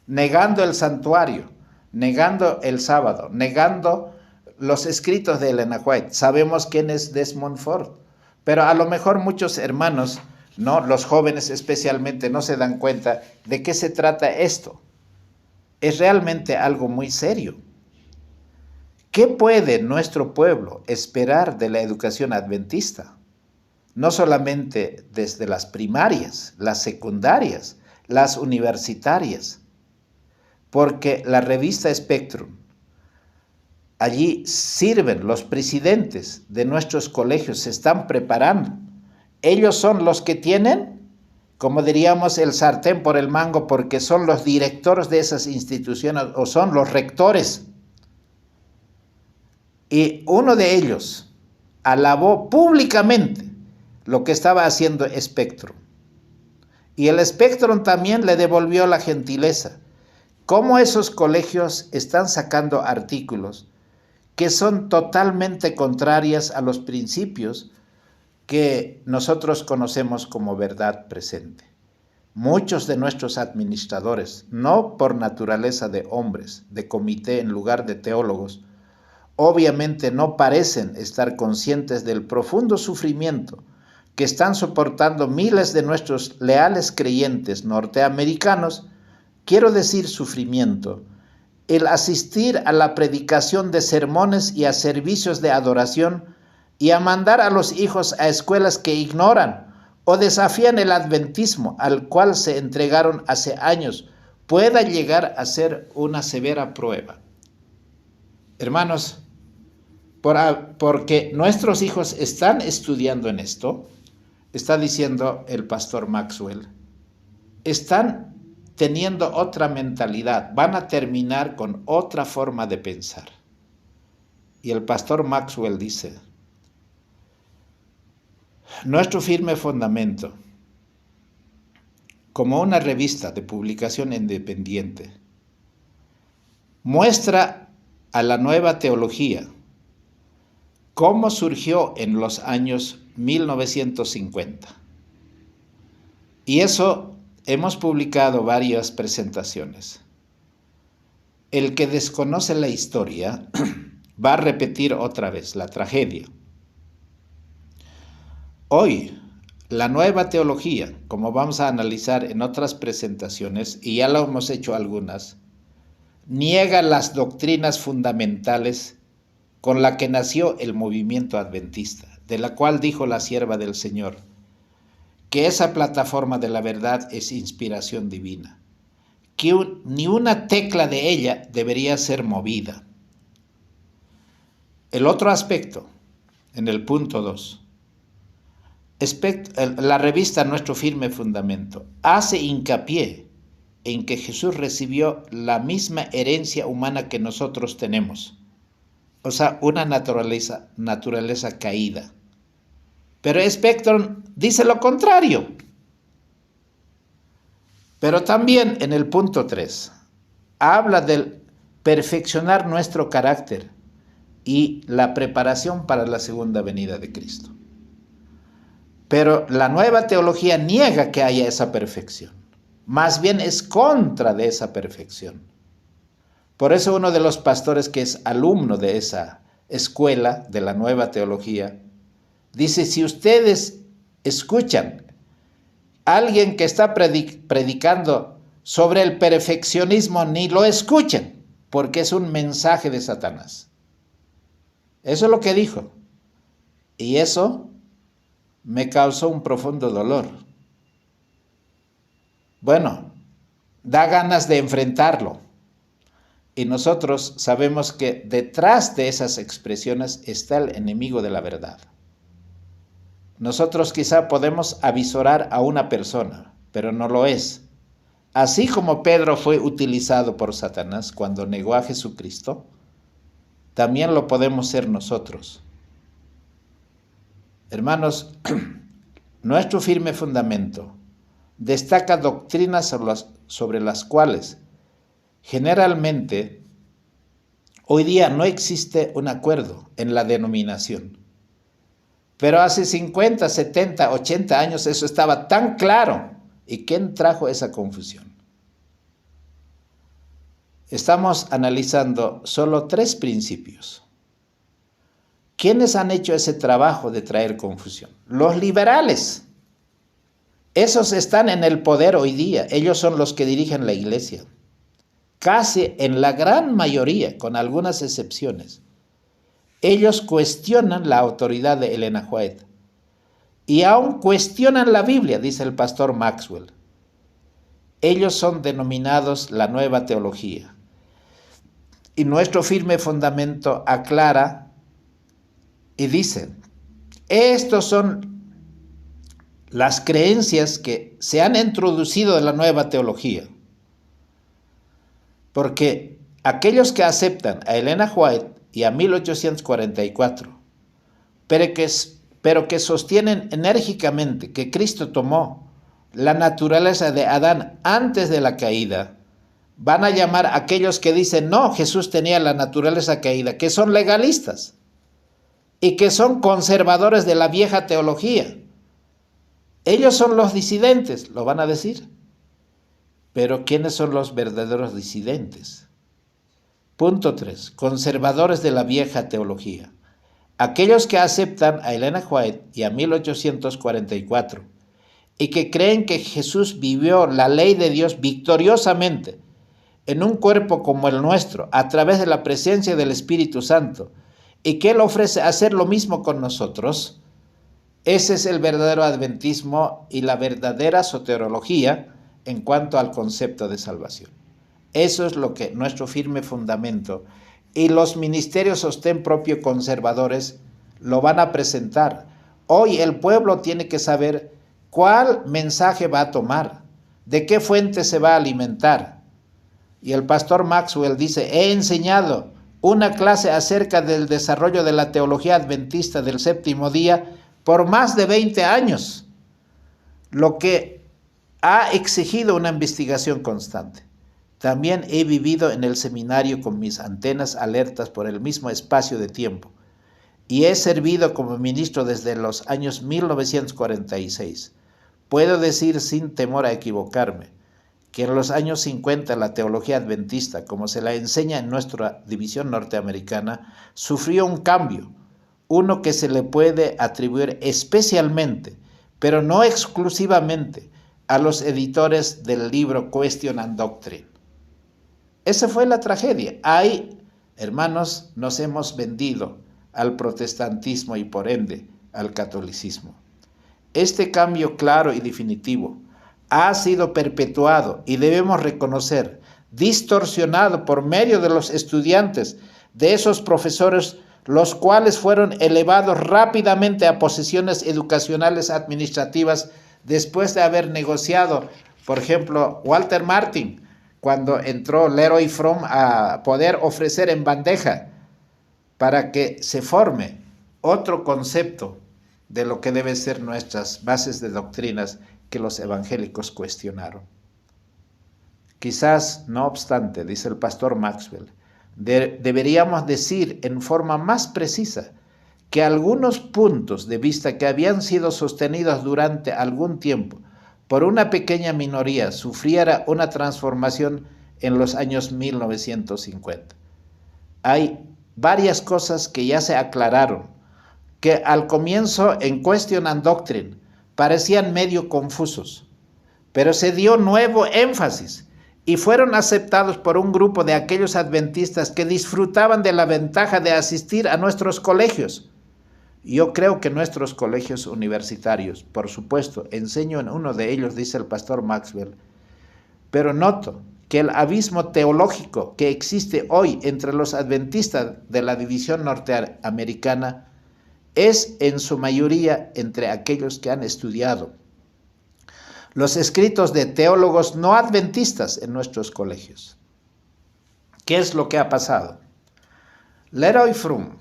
Negando el santuario, negando el sábado, negando los escritos de Elena White. Sabemos quién es Desmond Ford, pero a lo mejor muchos hermanos, no, los jóvenes especialmente, no se dan cuenta de qué se trata esto. Es realmente algo muy serio. ¿Qué puede nuestro pueblo esperar de la educación adventista? No solamente desde las primarias, las secundarias, las universitarias, porque la revista Spectrum, allí sirven los presidentes de nuestros colegios, se están preparando. Ellos son los que tienen, como diríamos, el sartén por el mango, porque son los directores de esas instituciones o son los rectores. Y uno de ellos alabó públicamente lo que estaba haciendo Spectrum. Y el Spectrum también le devolvió la gentileza. Cómo esos colegios están sacando artículos que son totalmente contrarias a los principios que nosotros conocemos como verdad presente. Muchos de nuestros administradores, no por naturaleza de hombres, de comité en lugar de teólogos, obviamente no parecen estar conscientes del profundo sufrimiento que están soportando miles de nuestros leales creyentes norteamericanos. Quiero decir sufrimiento, el asistir a la predicación de sermones y a servicios de adoración y a mandar a los hijos a escuelas que ignoran o desafían el adventismo al cual se entregaron hace años, pueda llegar a ser una severa prueba. Hermanos, porque nuestros hijos están estudiando en esto, está diciendo el pastor Maxwell, están teniendo otra mentalidad, van a terminar con otra forma de pensar. Y el pastor Maxwell dice, nuestro firme fundamento como una revista de publicación independiente, muestra a la Nueva Teología cómo surgió en los años 1950. Y eso hemos publicado varias presentaciones. El que desconoce la historia va a repetir otra vez la tragedia. Hoy, la Nueva Teología, como vamos a analizar en otras presentaciones, y ya lo hemos hecho algunas, niega las doctrinas fundamentales con la que nació el movimiento adventista, de la cual dijo la sierva del Señor, que esa plataforma de la verdad es inspiración divina, que ni una tecla de ella debería ser movida. El otro aspecto, en el punto 2, la revista Nuestro Firme Fundamento hace hincapié en que Jesús recibió la misma herencia humana que nosotros tenemos, o sea, una naturaleza caída. Pero Spectrum dice lo contrario. Pero también en el punto 3 habla del perfeccionar nuestro carácter y la preparación para la segunda venida de Cristo. Pero la Nueva Teología niega que haya esa perfección. Más bien es contra de esa perfección. Por eso uno de los pastores que es alumno de esa escuela de la Nueva Teología dice, si ustedes escuchan a alguien que está predicando sobre el perfeccionismo, ni lo escuchen, porque es un mensaje de Satanás. Eso es lo que dijo. Y eso me causó un profundo dolor. Bueno, da ganas de enfrentarlo. Y nosotros sabemos que detrás de esas expresiones está el enemigo de la verdad. Nosotros quizá podemos avisorar a una persona, pero no lo es. Así como Pedro fue utilizado por Satanás cuando negó a Jesucristo, también lo podemos ser nosotros. Hermanos, nuestro firme fundamento destaca doctrinas sobre las cuales generalmente hoy día no existe un acuerdo en la denominación. Pero hace 50, 70, 80 años eso estaba tan claro. ¿Y quién trajo esa confusión? Estamos analizando solo 3 principios. ¿Quiénes han hecho ese trabajo de traer confusión? Los liberales. Esos están en el poder hoy día. Ellos son los que dirigen la iglesia. Casi en la gran mayoría, con algunas excepciones. Ellos cuestionan la autoridad de Elena White. Y aún cuestionan la Biblia, dice el pastor Maxwell. Ellos son denominados la Nueva Teología. Y nuestro firme fundamento aclara y dice, estos son las creencias que se han introducido en la Nueva Teología. Porque aquellos que aceptan a Elena White y a 1844, pero que sostienen enérgicamente que Cristo tomó la naturaleza de Adán antes de la caída, van a llamar a aquellos que dicen, no, Jesús tenía la naturaleza caída, que son legalistas y que son conservadores de la vieja teología. Ellos son los disidentes, lo van a decir. Pero ¿quiénes son los verdaderos disidentes? Punto 3. Conservadores de la vieja teología. Aquellos que aceptan a Elena White y a 1844 y que creen que Jesús vivió la ley de Dios victoriosamente en un cuerpo como el nuestro a través de la presencia del Espíritu Santo y que Él ofrece hacer lo mismo con nosotros, ese es el verdadero adventismo y la verdadera soteriología en cuanto al concepto de salvación. Eso es lo que nuestro firme fundamento y los ministerios sostén propio conservadores lo van a presentar. Hoy el pueblo tiene que saber cuál mensaje va a tomar, de qué fuente se va a alimentar. Y el pastor Maxwell dice, he enseñado una clase acerca del desarrollo de la teología adventista del séptimo día por más de 20 años. Lo que ha exigido una investigación constante. También he vivido en el seminario con mis antenas alertas por el mismo espacio de tiempo y he servido como ministro desde los años 1946. Puedo decir sin temor a equivocarme que en los años 50 la teología adventista, como se la enseña en nuestra división norteamericana, sufrió un cambio, uno que se le puede atribuir especialmente, pero no exclusivamente, a los editores del libro Question and Doctrine. Esa fue la tragedia. Ahí, hermanos, nos hemos vendido al protestantismo y por ende al catolicismo. Este cambio claro y definitivo ha sido perpetuado y debemos reconocer, distorsionado por medio de los estudiantes, de esos profesores, los cuales fueron elevados rápidamente a posiciones educacionales administrativas después de haber negociado, por ejemplo, Walter Martin, cuando entró Leroy Fromm a poder ofrecer en bandeja para que se forme otro concepto de lo que deben ser nuestras bases de doctrinas que los evangélicos cuestionaron. Quizás, no obstante, dice el pastor Maxwell, deberíamos decir en forma más precisa que algunos puntos de vista que habían sido sostenidos durante algún tiempo por una pequeña minoría sufriera una transformación en los años 1950. Hay varias cosas que ya se aclararon, que al comienzo en Question and Doctrine parecían medio confusos, pero se dio nuevo énfasis y fueron aceptados por un grupo de aquellos adventistas que disfrutaban de la ventaja de asistir a nuestros colegios. Yo creo que nuestros colegios universitarios, por supuesto, enseño en uno de ellos, dice el pastor Maxwell, pero noto que el abismo teológico que existe hoy entre los adventistas de la división norteamericana es en su mayoría entre aquellos que han estudiado los escritos de teólogos no adventistas en nuestros colegios. ¿Qué es lo que ha pasado? Leroy Fromm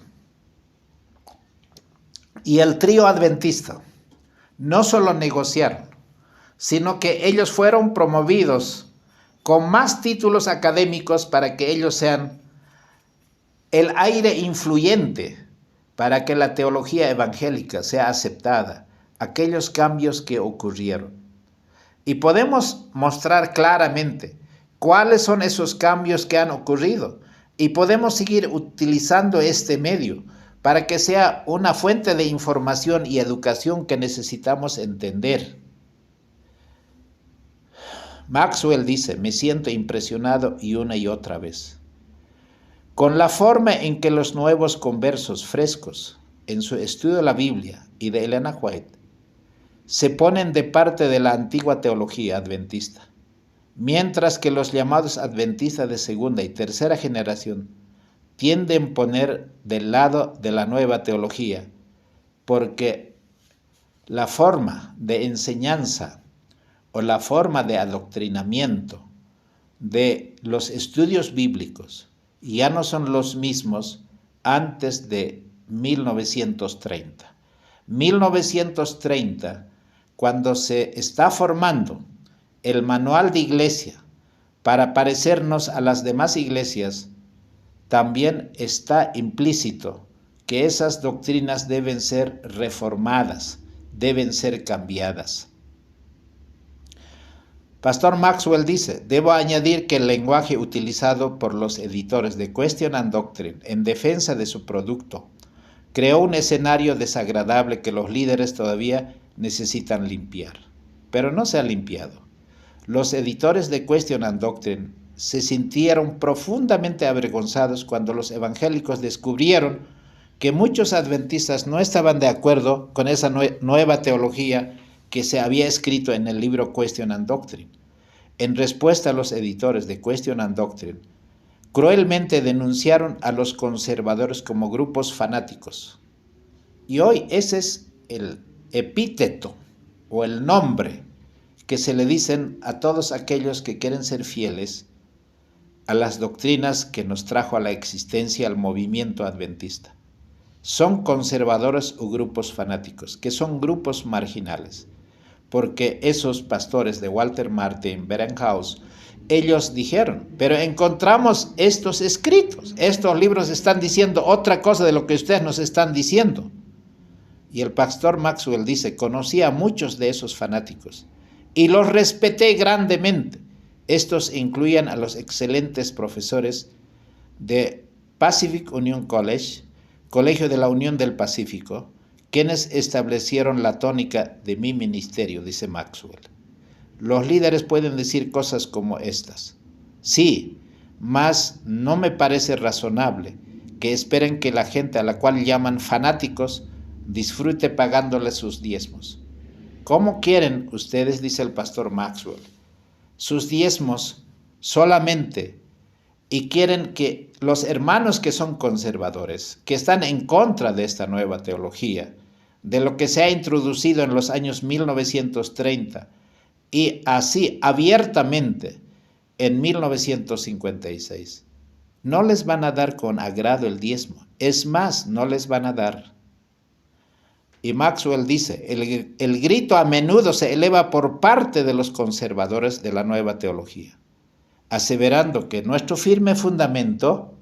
y el trío adventista no solo negociaron, sino que ellos fueron promovidos con más títulos académicos para que ellos sean el aire influyente para que la teología evangélica sea aceptada, aquellos cambios que ocurrieron. Y podemos mostrar claramente cuáles son esos cambios que han ocurrido y podemos seguir utilizando este medio para que sea una fuente de información y educación que necesitamos entender. Maxwell dice, me siento impresionado y una y otra vez con la forma en que los nuevos conversos frescos en su estudio de la Biblia y de Elena White se ponen de parte de la antigua teología adventista, mientras que los llamados adventistas de segunda y tercera generación tienden a poner del lado de la nueva teología, porque la forma de enseñanza o la forma de adoctrinamiento de los estudios bíblicos ya no son los mismos antes de 1930. 1930, cuando se está formando el manual de iglesia para parecernos a las demás iglesias, también está implícito que esas doctrinas deben ser reformadas, deben ser cambiadas. Pastor Maxwell dice, debo añadir que el lenguaje utilizado por los editores de Question and Doctrine en defensa de su producto creó un escenario desagradable que los líderes todavía necesitan limpiar, pero no se ha limpiado. Los editores de Question and Doctrine se sintieron profundamente avergonzados cuando los evangélicos descubrieron que muchos adventistas no estaban de acuerdo con esa nueva teología que se había escrito en el libro Question and Doctrine. En respuesta, los editores de Question and Doctrine cruelmente denunciaron a los conservadores como grupos fanáticos. Y hoy ese es el epíteto o el nombre que se le dicen a todos aquellos que quieren ser fieles a las doctrinas que nos trajo a la existencia el movimiento adventista. Son conservadores o grupos fanáticos, que son grupos marginales. porque esos pastores de Walter Martin, Barenhaus, ellos dijeron, pero encontramos estos escritos, estos libros están diciendo otra cosa de lo que ustedes nos están diciendo. Y el pastor Maxwell dice, conocí a muchos de esos fanáticos y los respeté grandemente. Estos incluían a los excelentes profesores de Pacific Union College, Colegio de la Unión del Pacífico, quienes establecieron la tónica de mi ministerio, dice Maxwell. Los líderes pueden decir cosas como estas. Sí, mas no me parece razonable que esperen que la gente a la cual llaman fanáticos disfrute pagándole sus diezmos. ¿Cómo quieren ustedes, dice el pastor Maxwell, sus diezmos solamente y quieren que los hermanos que son conservadores, que están en contra de esta nueva teología, de lo que se ha introducido en los años 1930 y así abiertamente en 1956, no les van a dar con agrado el diezmo? Es más, no les van a dar. Y Maxwell dice, el grito a menudo se eleva por parte de los conservadores de la nueva teología, aseverando que nuestro firme fundamento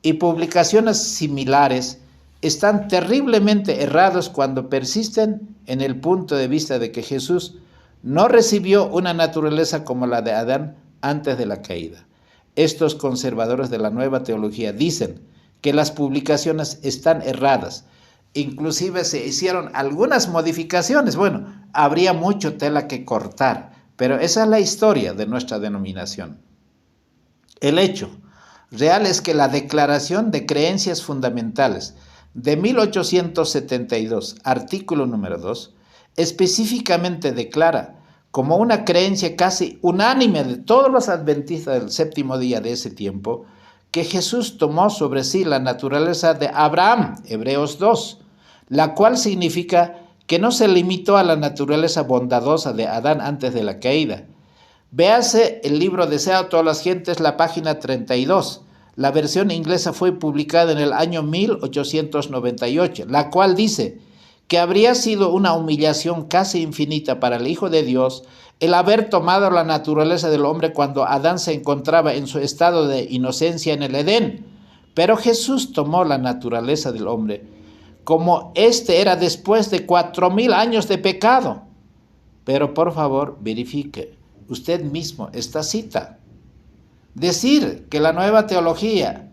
y publicaciones similares están terriblemente errados cuando persisten en el punto de vista de que Jesús no recibió una naturaleza como la de Adán antes de la caída. Estos conservadores de la nueva teología dicen que las publicaciones están erradas. Inclusive se hicieron algunas modificaciones. Bueno, habría mucho tela que cortar, pero esa es la historia de nuestra denominación. El hecho real es que la Declaración de Creencias Fundamentales de 1872, artículo número 2, específicamente declara como una creencia casi unánime de todos los adventistas del séptimo día de ese tiempo, que Jesús tomó sobre sí la naturaleza de Abraham, Hebreos 2, la cual significa que no se limitó a la naturaleza bondadosa de Adán antes de la caída. Véase el libro Deseo a todas las gentes, la página 32. La versión inglesa fue publicada en el año 1898, la cual dice que habría sido una humillación casi infinita para el Hijo de Dios el haber tomado la naturaleza del hombre cuando Adán se encontraba en su estado de inocencia en el Edén. Pero Jesús tomó la naturaleza del hombre, como éste era después de 4000 años de pecado. Pero por favor, verifique usted mismo esta cita. Decir que la nueva teología,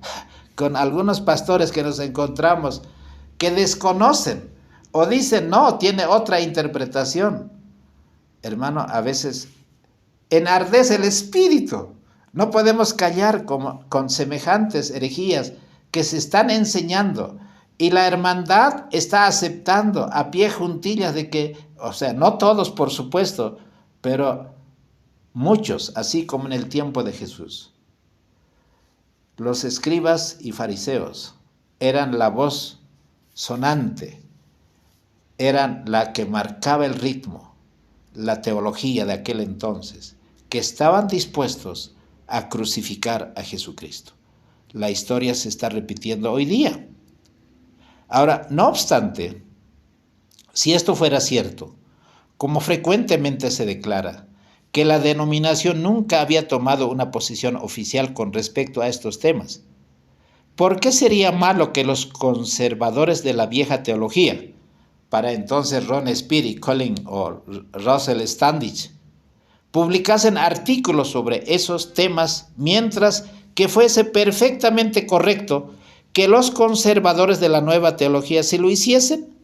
con algunos pastores que nos encontramos, que desconocen o dicen, no, tiene otra interpretación. Hermano, a veces enardece el espíritu. No podemos callar con semejantes herejías que se están enseñando y la hermandad está aceptando a pie juntillas de que, o sea, no todos por supuesto, pero muchos, así como en el tiempo de Jesús. Los escribas y fariseos eran la voz sonante, eran la que marcaba el ritmo, la teología de aquel entonces, que estaban dispuestos a crucificar a Jesucristo. La historia se está repitiendo hoy día. Ahora, no obstante, si esto fuera cierto, como frecuentemente se declara, que la denominación nunca había tomado una posición oficial con respecto a estos temas, ¿por qué sería malo que los conservadores de la vieja teología, para entonces Ron Speed, Colin o Russell Standish, publicasen artículos sobre esos temas, mientras que fuese perfectamente correcto que los conservadores de la nueva teología sí lo hiciesen?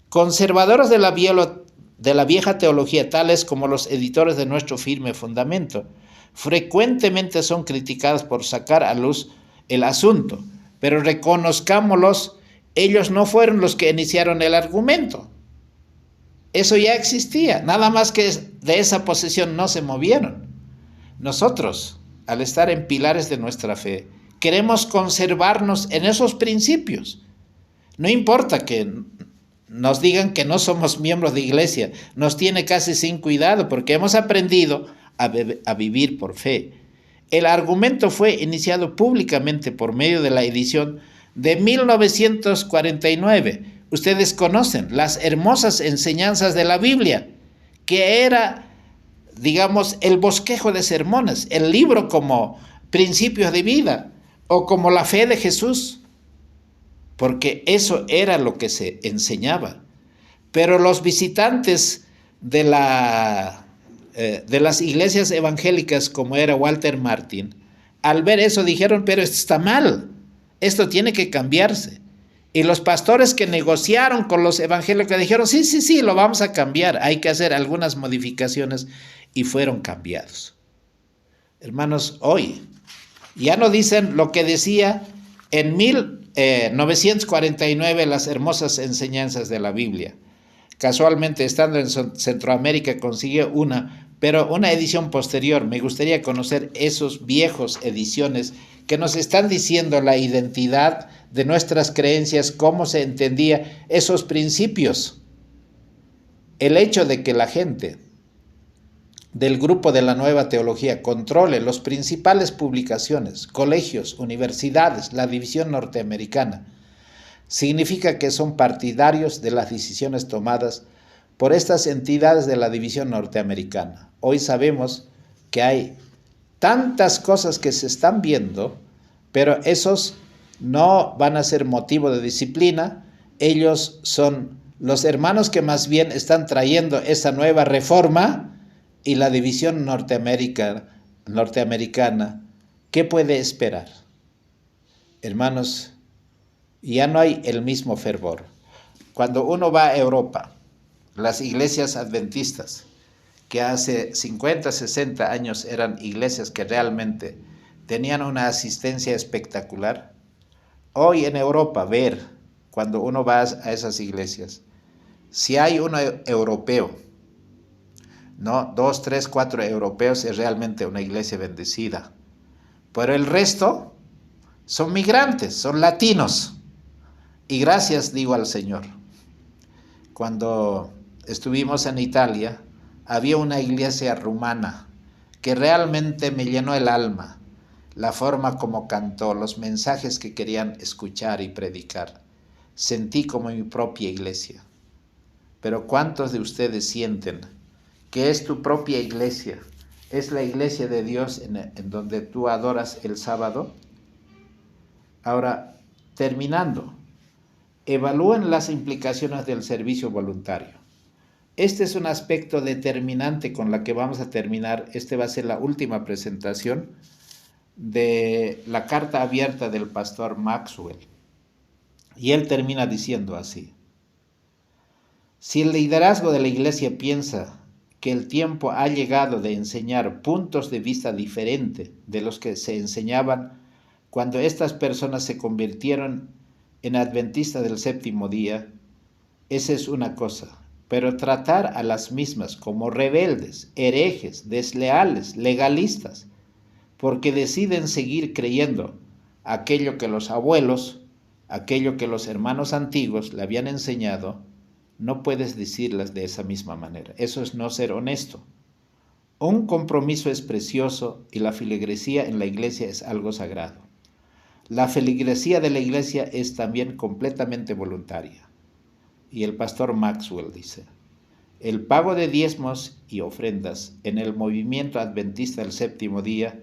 Conservadores de la vieja teología, tales como los editores de nuestro firme fundamento, frecuentemente son criticados por sacar a luz el asunto, pero reconozcámoslos, ellos no fueron los que iniciaron el argumento. Eso ya existía, nada más que de esa posición no se movieron. Nosotros, al estar en pilares de nuestra fe, queremos conservarnos en esos principios. No importa que nos digan que no somos miembros de iglesia, nos tiene casi sin cuidado porque hemos aprendido a vivir por fe. El argumento fue iniciado públicamente por medio de la edición de 1949. Ustedes conocen las hermosas enseñanzas de la Biblia que era, digamos, el bosquejo de sermones, el libro como principios de vida o como la fe de Jesús, porque eso era lo que se enseñaba. Pero los visitantes de las iglesias evangélicas, como era Walter Martin, al ver eso dijeron, pero esto está mal, esto tiene que cambiarse. Y los pastores que negociaron con los evangélicos dijeron, sí, lo vamos a cambiar, hay que hacer algunas modificaciones, y fueron cambiados. Hermanos, hoy ya no dicen lo que decía en 1949 las hermosas enseñanzas de la Biblia. Casualmente, estando en Centroamérica, consiguió pero una edición posterior. Me gustaría conocer esos viejos ediciones que nos están diciendo la identidad de nuestras creencias, cómo se entendía esos principios. El hecho de que la gente del grupo de la Nueva Teología controle las principales publicaciones, colegios, universidades, la división norteamericana, significa que son partidarios de las decisiones tomadas por estas entidades de la división norteamericana. Hoy sabemos que hay tantas cosas que se están viendo, pero esos no van a ser motivo de disciplina. Ellos son los hermanos que más bien están trayendo esa nueva reforma, y la división norteamericana, ¿qué puede esperar? Hermanos, ya no hay el mismo fervor. Cuando uno va a Europa, las iglesias adventistas, que hace 50, 60 años eran iglesias que realmente tenían una asistencia espectacular, hoy en Europa cuando uno va a esas iglesias, si hay uno europeo, ¿no? 2, 3, 4 europeos, es realmente una iglesia bendecida. Pero el resto son migrantes, son latinos. Y gracias digo al Señor. Cuando estuvimos en Italia, había una iglesia rumana que realmente me llenó el alma. La forma como cantó, los mensajes que querían escuchar y predicar. Sentí como mi propia iglesia. Pero ¿cuántos de ustedes sienten que es tu propia iglesia? ¿Es la iglesia de Dios en donde tú adoras el sábado? Ahora, terminando, evalúen las implicaciones del servicio voluntario. Este es un aspecto determinante con la que vamos a terminar. Este va a ser la última presentación de la carta abierta del pastor Maxwell. Y él termina diciendo así: si el liderazgo de la iglesia piensa que el tiempo ha llegado de enseñar puntos de vista diferentes de los que se enseñaban cuando estas personas se convirtieron en adventistas del séptimo día, esa es una cosa, pero tratar a las mismas como rebeldes, herejes, desleales, legalistas, porque deciden seguir creyendo aquello que los abuelos, aquello que los hermanos antiguos le habían enseñado, no puedes decirlas de esa misma manera. Eso es no ser honesto. Un compromiso es precioso y la feligresía en la iglesia es algo sagrado. La feligresía de la iglesia es también completamente voluntaria. Y el pastor Maxwell dice: el pago de diezmos y ofrendas en el movimiento adventista del séptimo día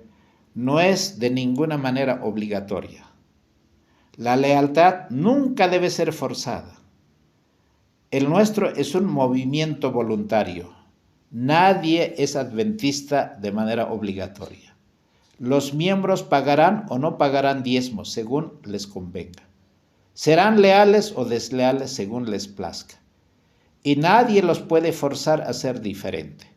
no es de ninguna manera obligatoria. La lealtad nunca debe ser forzada. El nuestro es un movimiento voluntario. Nadie es adventista de manera obligatoria. Los miembros pagarán o no pagarán diezmos según les convenga. Serán leales o desleales según les plazca. Y nadie los puede forzar a ser diferente.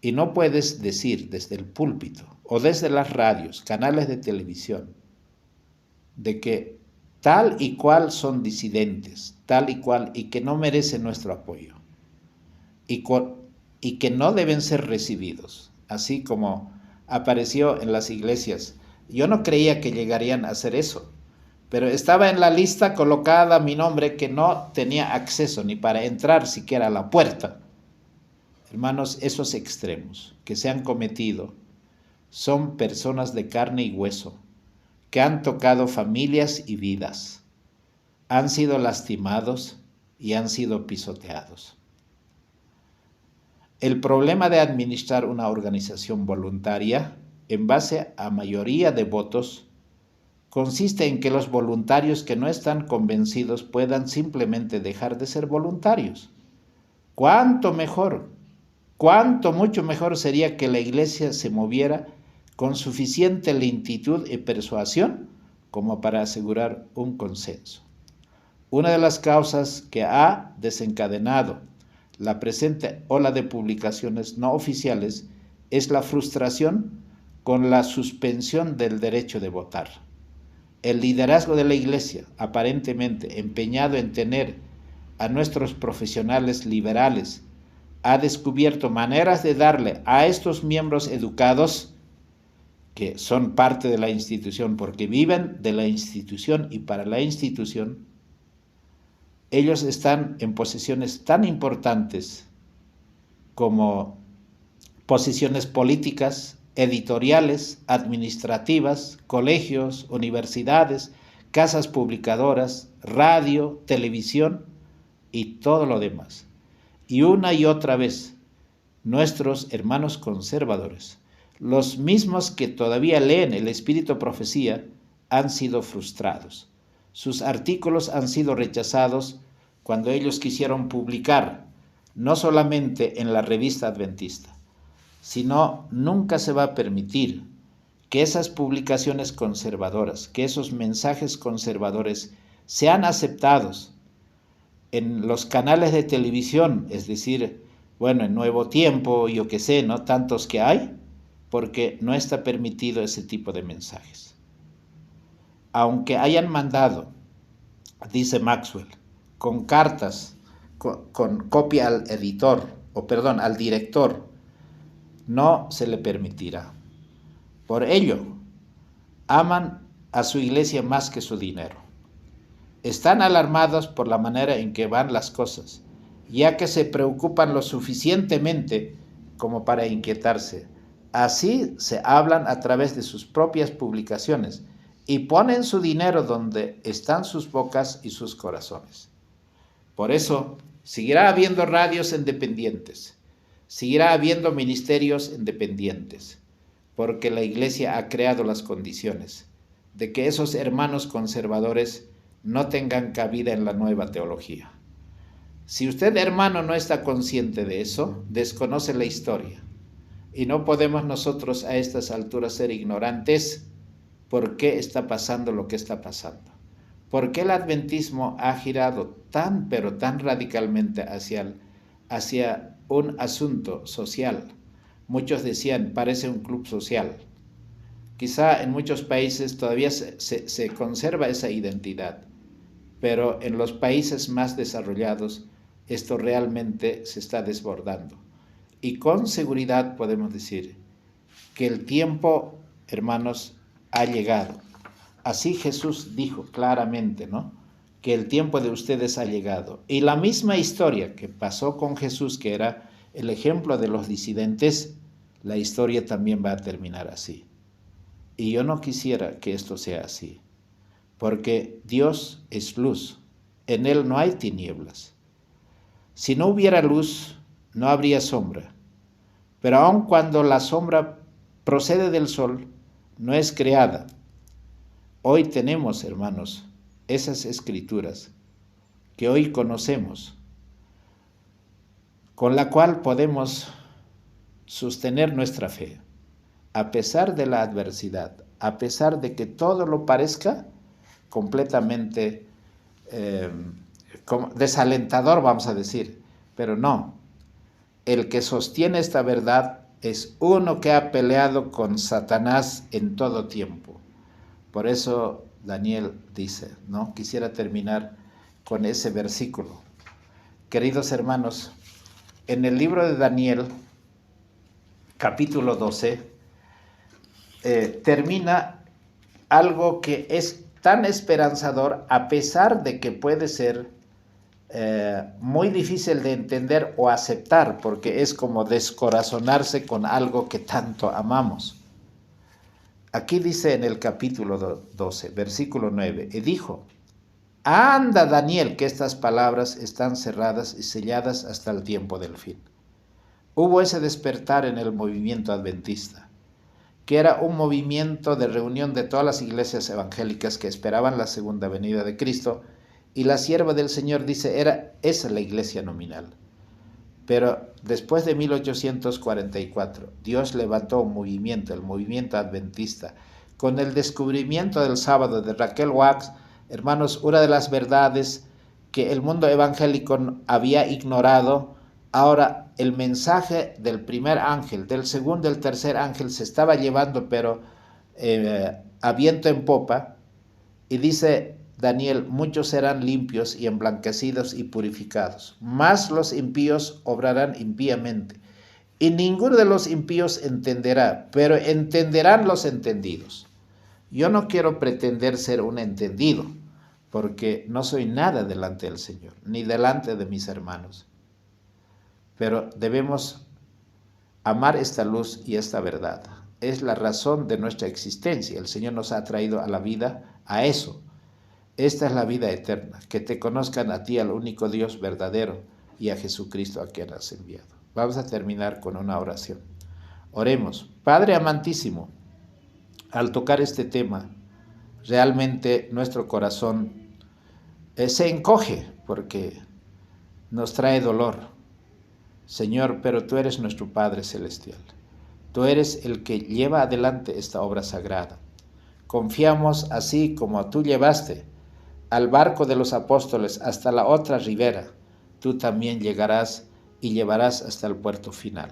Y no puedes decir desde el púlpito o desde las radios, canales de televisión, de que tal y cual son disidentes, tal y cual, y que no merecen nuestro apoyo, y que no deben ser recibidos, así como apareció en las iglesias. Yo no creía que llegarían a hacer eso, pero estaba en la lista colocada mi nombre, que no tenía acceso ni para entrar siquiera a la puerta. Hermanos, esos extremos que se han cometido son personas de carne y hueso, que han tocado familias y vidas, han sido lastimados y han sido pisoteados. El problema de administrar una organización voluntaria en base a mayoría de votos consiste en que los voluntarios que no están convencidos puedan simplemente dejar de ser voluntarios. ¿Cuánto mejor? ¿Cuánto mucho mejor sería que la Iglesia se moviera con suficiente lentitud y persuasión como para asegurar un consenso? Una de las causas que ha desencadenado la presente ola de publicaciones no oficiales es la frustración con la suspensión del derecho de votar. El liderazgo de la Iglesia, aparentemente empeñado en tener a nuestros profesionales liberales, ha descubierto maneras de darle a estos miembros educados, que son parte de la institución porque viven de la institución y para la institución, ellos están en posiciones tan importantes como posiciones políticas, editoriales, administrativas, colegios, universidades, casas publicadoras, radio, televisión y todo lo demás. Y una y otra vez, nuestros hermanos conservadores, los mismos que todavía leen el Espíritu Profecía, han sido frustrados. Sus artículos han sido rechazados cuando ellos quisieron publicar, no solamente en la revista adventista, sino nunca se va a permitir que esas publicaciones conservadoras, que esos mensajes conservadores sean aceptados en los canales de televisión, es decir, bueno, en Nuevo Tiempo, yo qué sé, ¿no? Tantos que hay, porque no está permitido ese tipo de mensajes. Aunque hayan mandado, dice Maxwell, con cartas, con copia al editor, al director, no se le permitirá. Por ello, aman a su iglesia más que su dinero. Están alarmados por la manera en que van las cosas, ya que se preocupan lo suficientemente como para inquietarse. Así se hablan a través de sus propias publicaciones y ponen su dinero donde están sus bocas y sus corazones. Por eso, seguirá habiendo radios independientes, seguirá habiendo ministerios independientes, porque la Iglesia ha creado las condiciones de que esos hermanos conservadores no tengan cabida en la nueva teología. Si usted, hermano, no está consciente de eso, desconoce la historia. Y no podemos nosotros a estas alturas ser ignorantes por qué está pasando lo que está pasando. ¿Por qué el adventismo ha girado tan, pero tan radicalmente hacia un asunto social? Muchos decían, parece un club social. Quizá en muchos países todavía se conserva esa identidad, pero en los países más desarrollados esto realmente se está desbordando. Y con seguridad podemos decir que el tiempo, hermanos, ha llegado. Así Jesús dijo claramente, ¿no? Que el tiempo de ustedes ha llegado. Y la misma historia que pasó con Jesús, que era el ejemplo de los disidentes, la historia también va a terminar así. Y yo no quisiera que esto sea así, porque Dios es luz, en Él no hay tinieblas. Si no hubiera luz, no habría sombra, pero aun cuando la sombra procede del sol, no es creada. Hoy tenemos, hermanos, esas escrituras que hoy conocemos, con la cual podemos sostener nuestra fe, a pesar de la adversidad, a pesar de que todo lo parezca completamente desalentador, vamos a decir, pero no. El que sostiene esta verdad es uno que ha peleado con Satanás en todo tiempo. Por eso Daniel dice, ¿no? Quisiera terminar con ese versículo. Queridos hermanos, en el libro de Daniel, capítulo 12, termina algo que es tan esperanzador, a pesar de que puede ser muy difícil de entender o aceptar, porque es como descorazonarse con algo que tanto amamos. Aquí dice en el capítulo 12, versículo 9, y dijo, anda Daniel, que estas palabras están cerradas y selladas hasta el tiempo del fin. hubo ese despertar en el movimiento adventista, que era un movimiento de reunión de todas las iglesias evangélicas que esperaban la segunda venida de Cristo, y la sierva del Señor dice, esa la iglesia nominal. Pero después de 1844, Dios levantó un movimiento, el movimiento adventista, con el descubrimiento del sábado de Raquel Wax. Hermanos, una de las verdades que el mundo evangélico había ignorado, ahora el mensaje del primer ángel, del segundo y el tercer ángel se estaba llevando, pero a viento en popa, y dice Daniel, muchos serán limpios y emblanquecidos y purificados, mas los impíos obrarán impíamente, y ninguno de los impíos entenderá, pero entenderán los entendidos. Yo no quiero pretender ser un entendido, porque no soy nada delante del Señor, ni delante de mis hermanos. Pero debemos amar esta luz y esta verdad. Es la razón de nuestra existencia. El Señor nos ha traído a la vida a eso. Esta es la vida eterna, que te conozcan a ti, al único Dios verdadero, y a Jesucristo a quien has enviado. Vamos a terminar con una oración. Oremos. Padre amantísimo, al tocar este tema, realmente nuestro corazón se encoge porque nos trae dolor. Señor, pero tú eres nuestro Padre Celestial. Tú eres el que lleva adelante esta obra sagrada. Confiamos así como tú llevaste al barco de los apóstoles hasta la otra ribera, tú también llegarás y llevarás hasta el puerto final.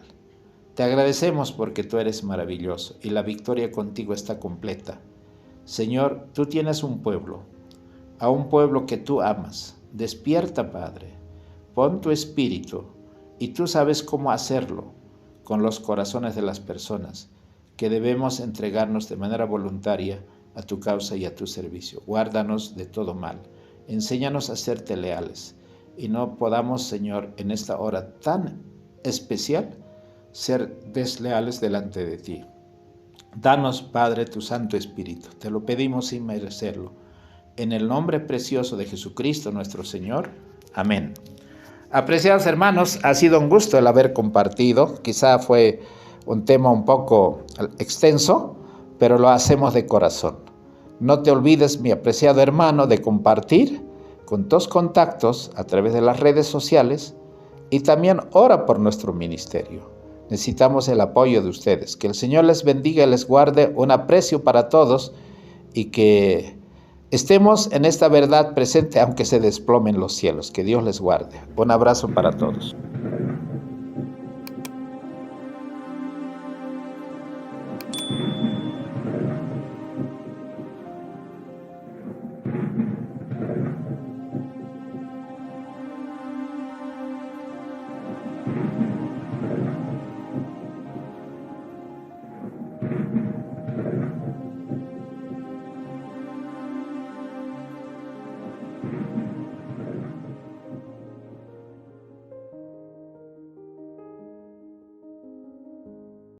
Te agradecemos porque tú eres maravilloso y la victoria contigo está completa. Señor, tú tienes un pueblo, a un pueblo que tú amas. Despierta, Padre, pon tu espíritu y tú sabes cómo hacerlo con los corazones de las personas, que debemos entregarnos de manera voluntaria a tu causa y a tu servicio. Guárdanos de todo mal. Enséñanos a serte leales y no podamos, Señor, en esta hora tan especial, ser desleales delante de ti. Danos, Padre, tu Santo Espíritu. Te lo pedimos sin merecerlo. En el nombre precioso de Jesucristo nuestro Señor. Amén. Apreciados hermanos, ha sido un gusto el haber compartido. Quizá fue un tema un poco extenso, pero lo hacemos de corazón. No te olvides, mi apreciado hermano, de compartir con tus contactos a través de las redes sociales y también ora por nuestro ministerio. Necesitamos el apoyo de ustedes. Que el Señor les bendiga y les guarde. Un aprecio para todos y que estemos en esta verdad presente aunque se desplomen los cielos. Que Dios les guarde. Un abrazo para todos.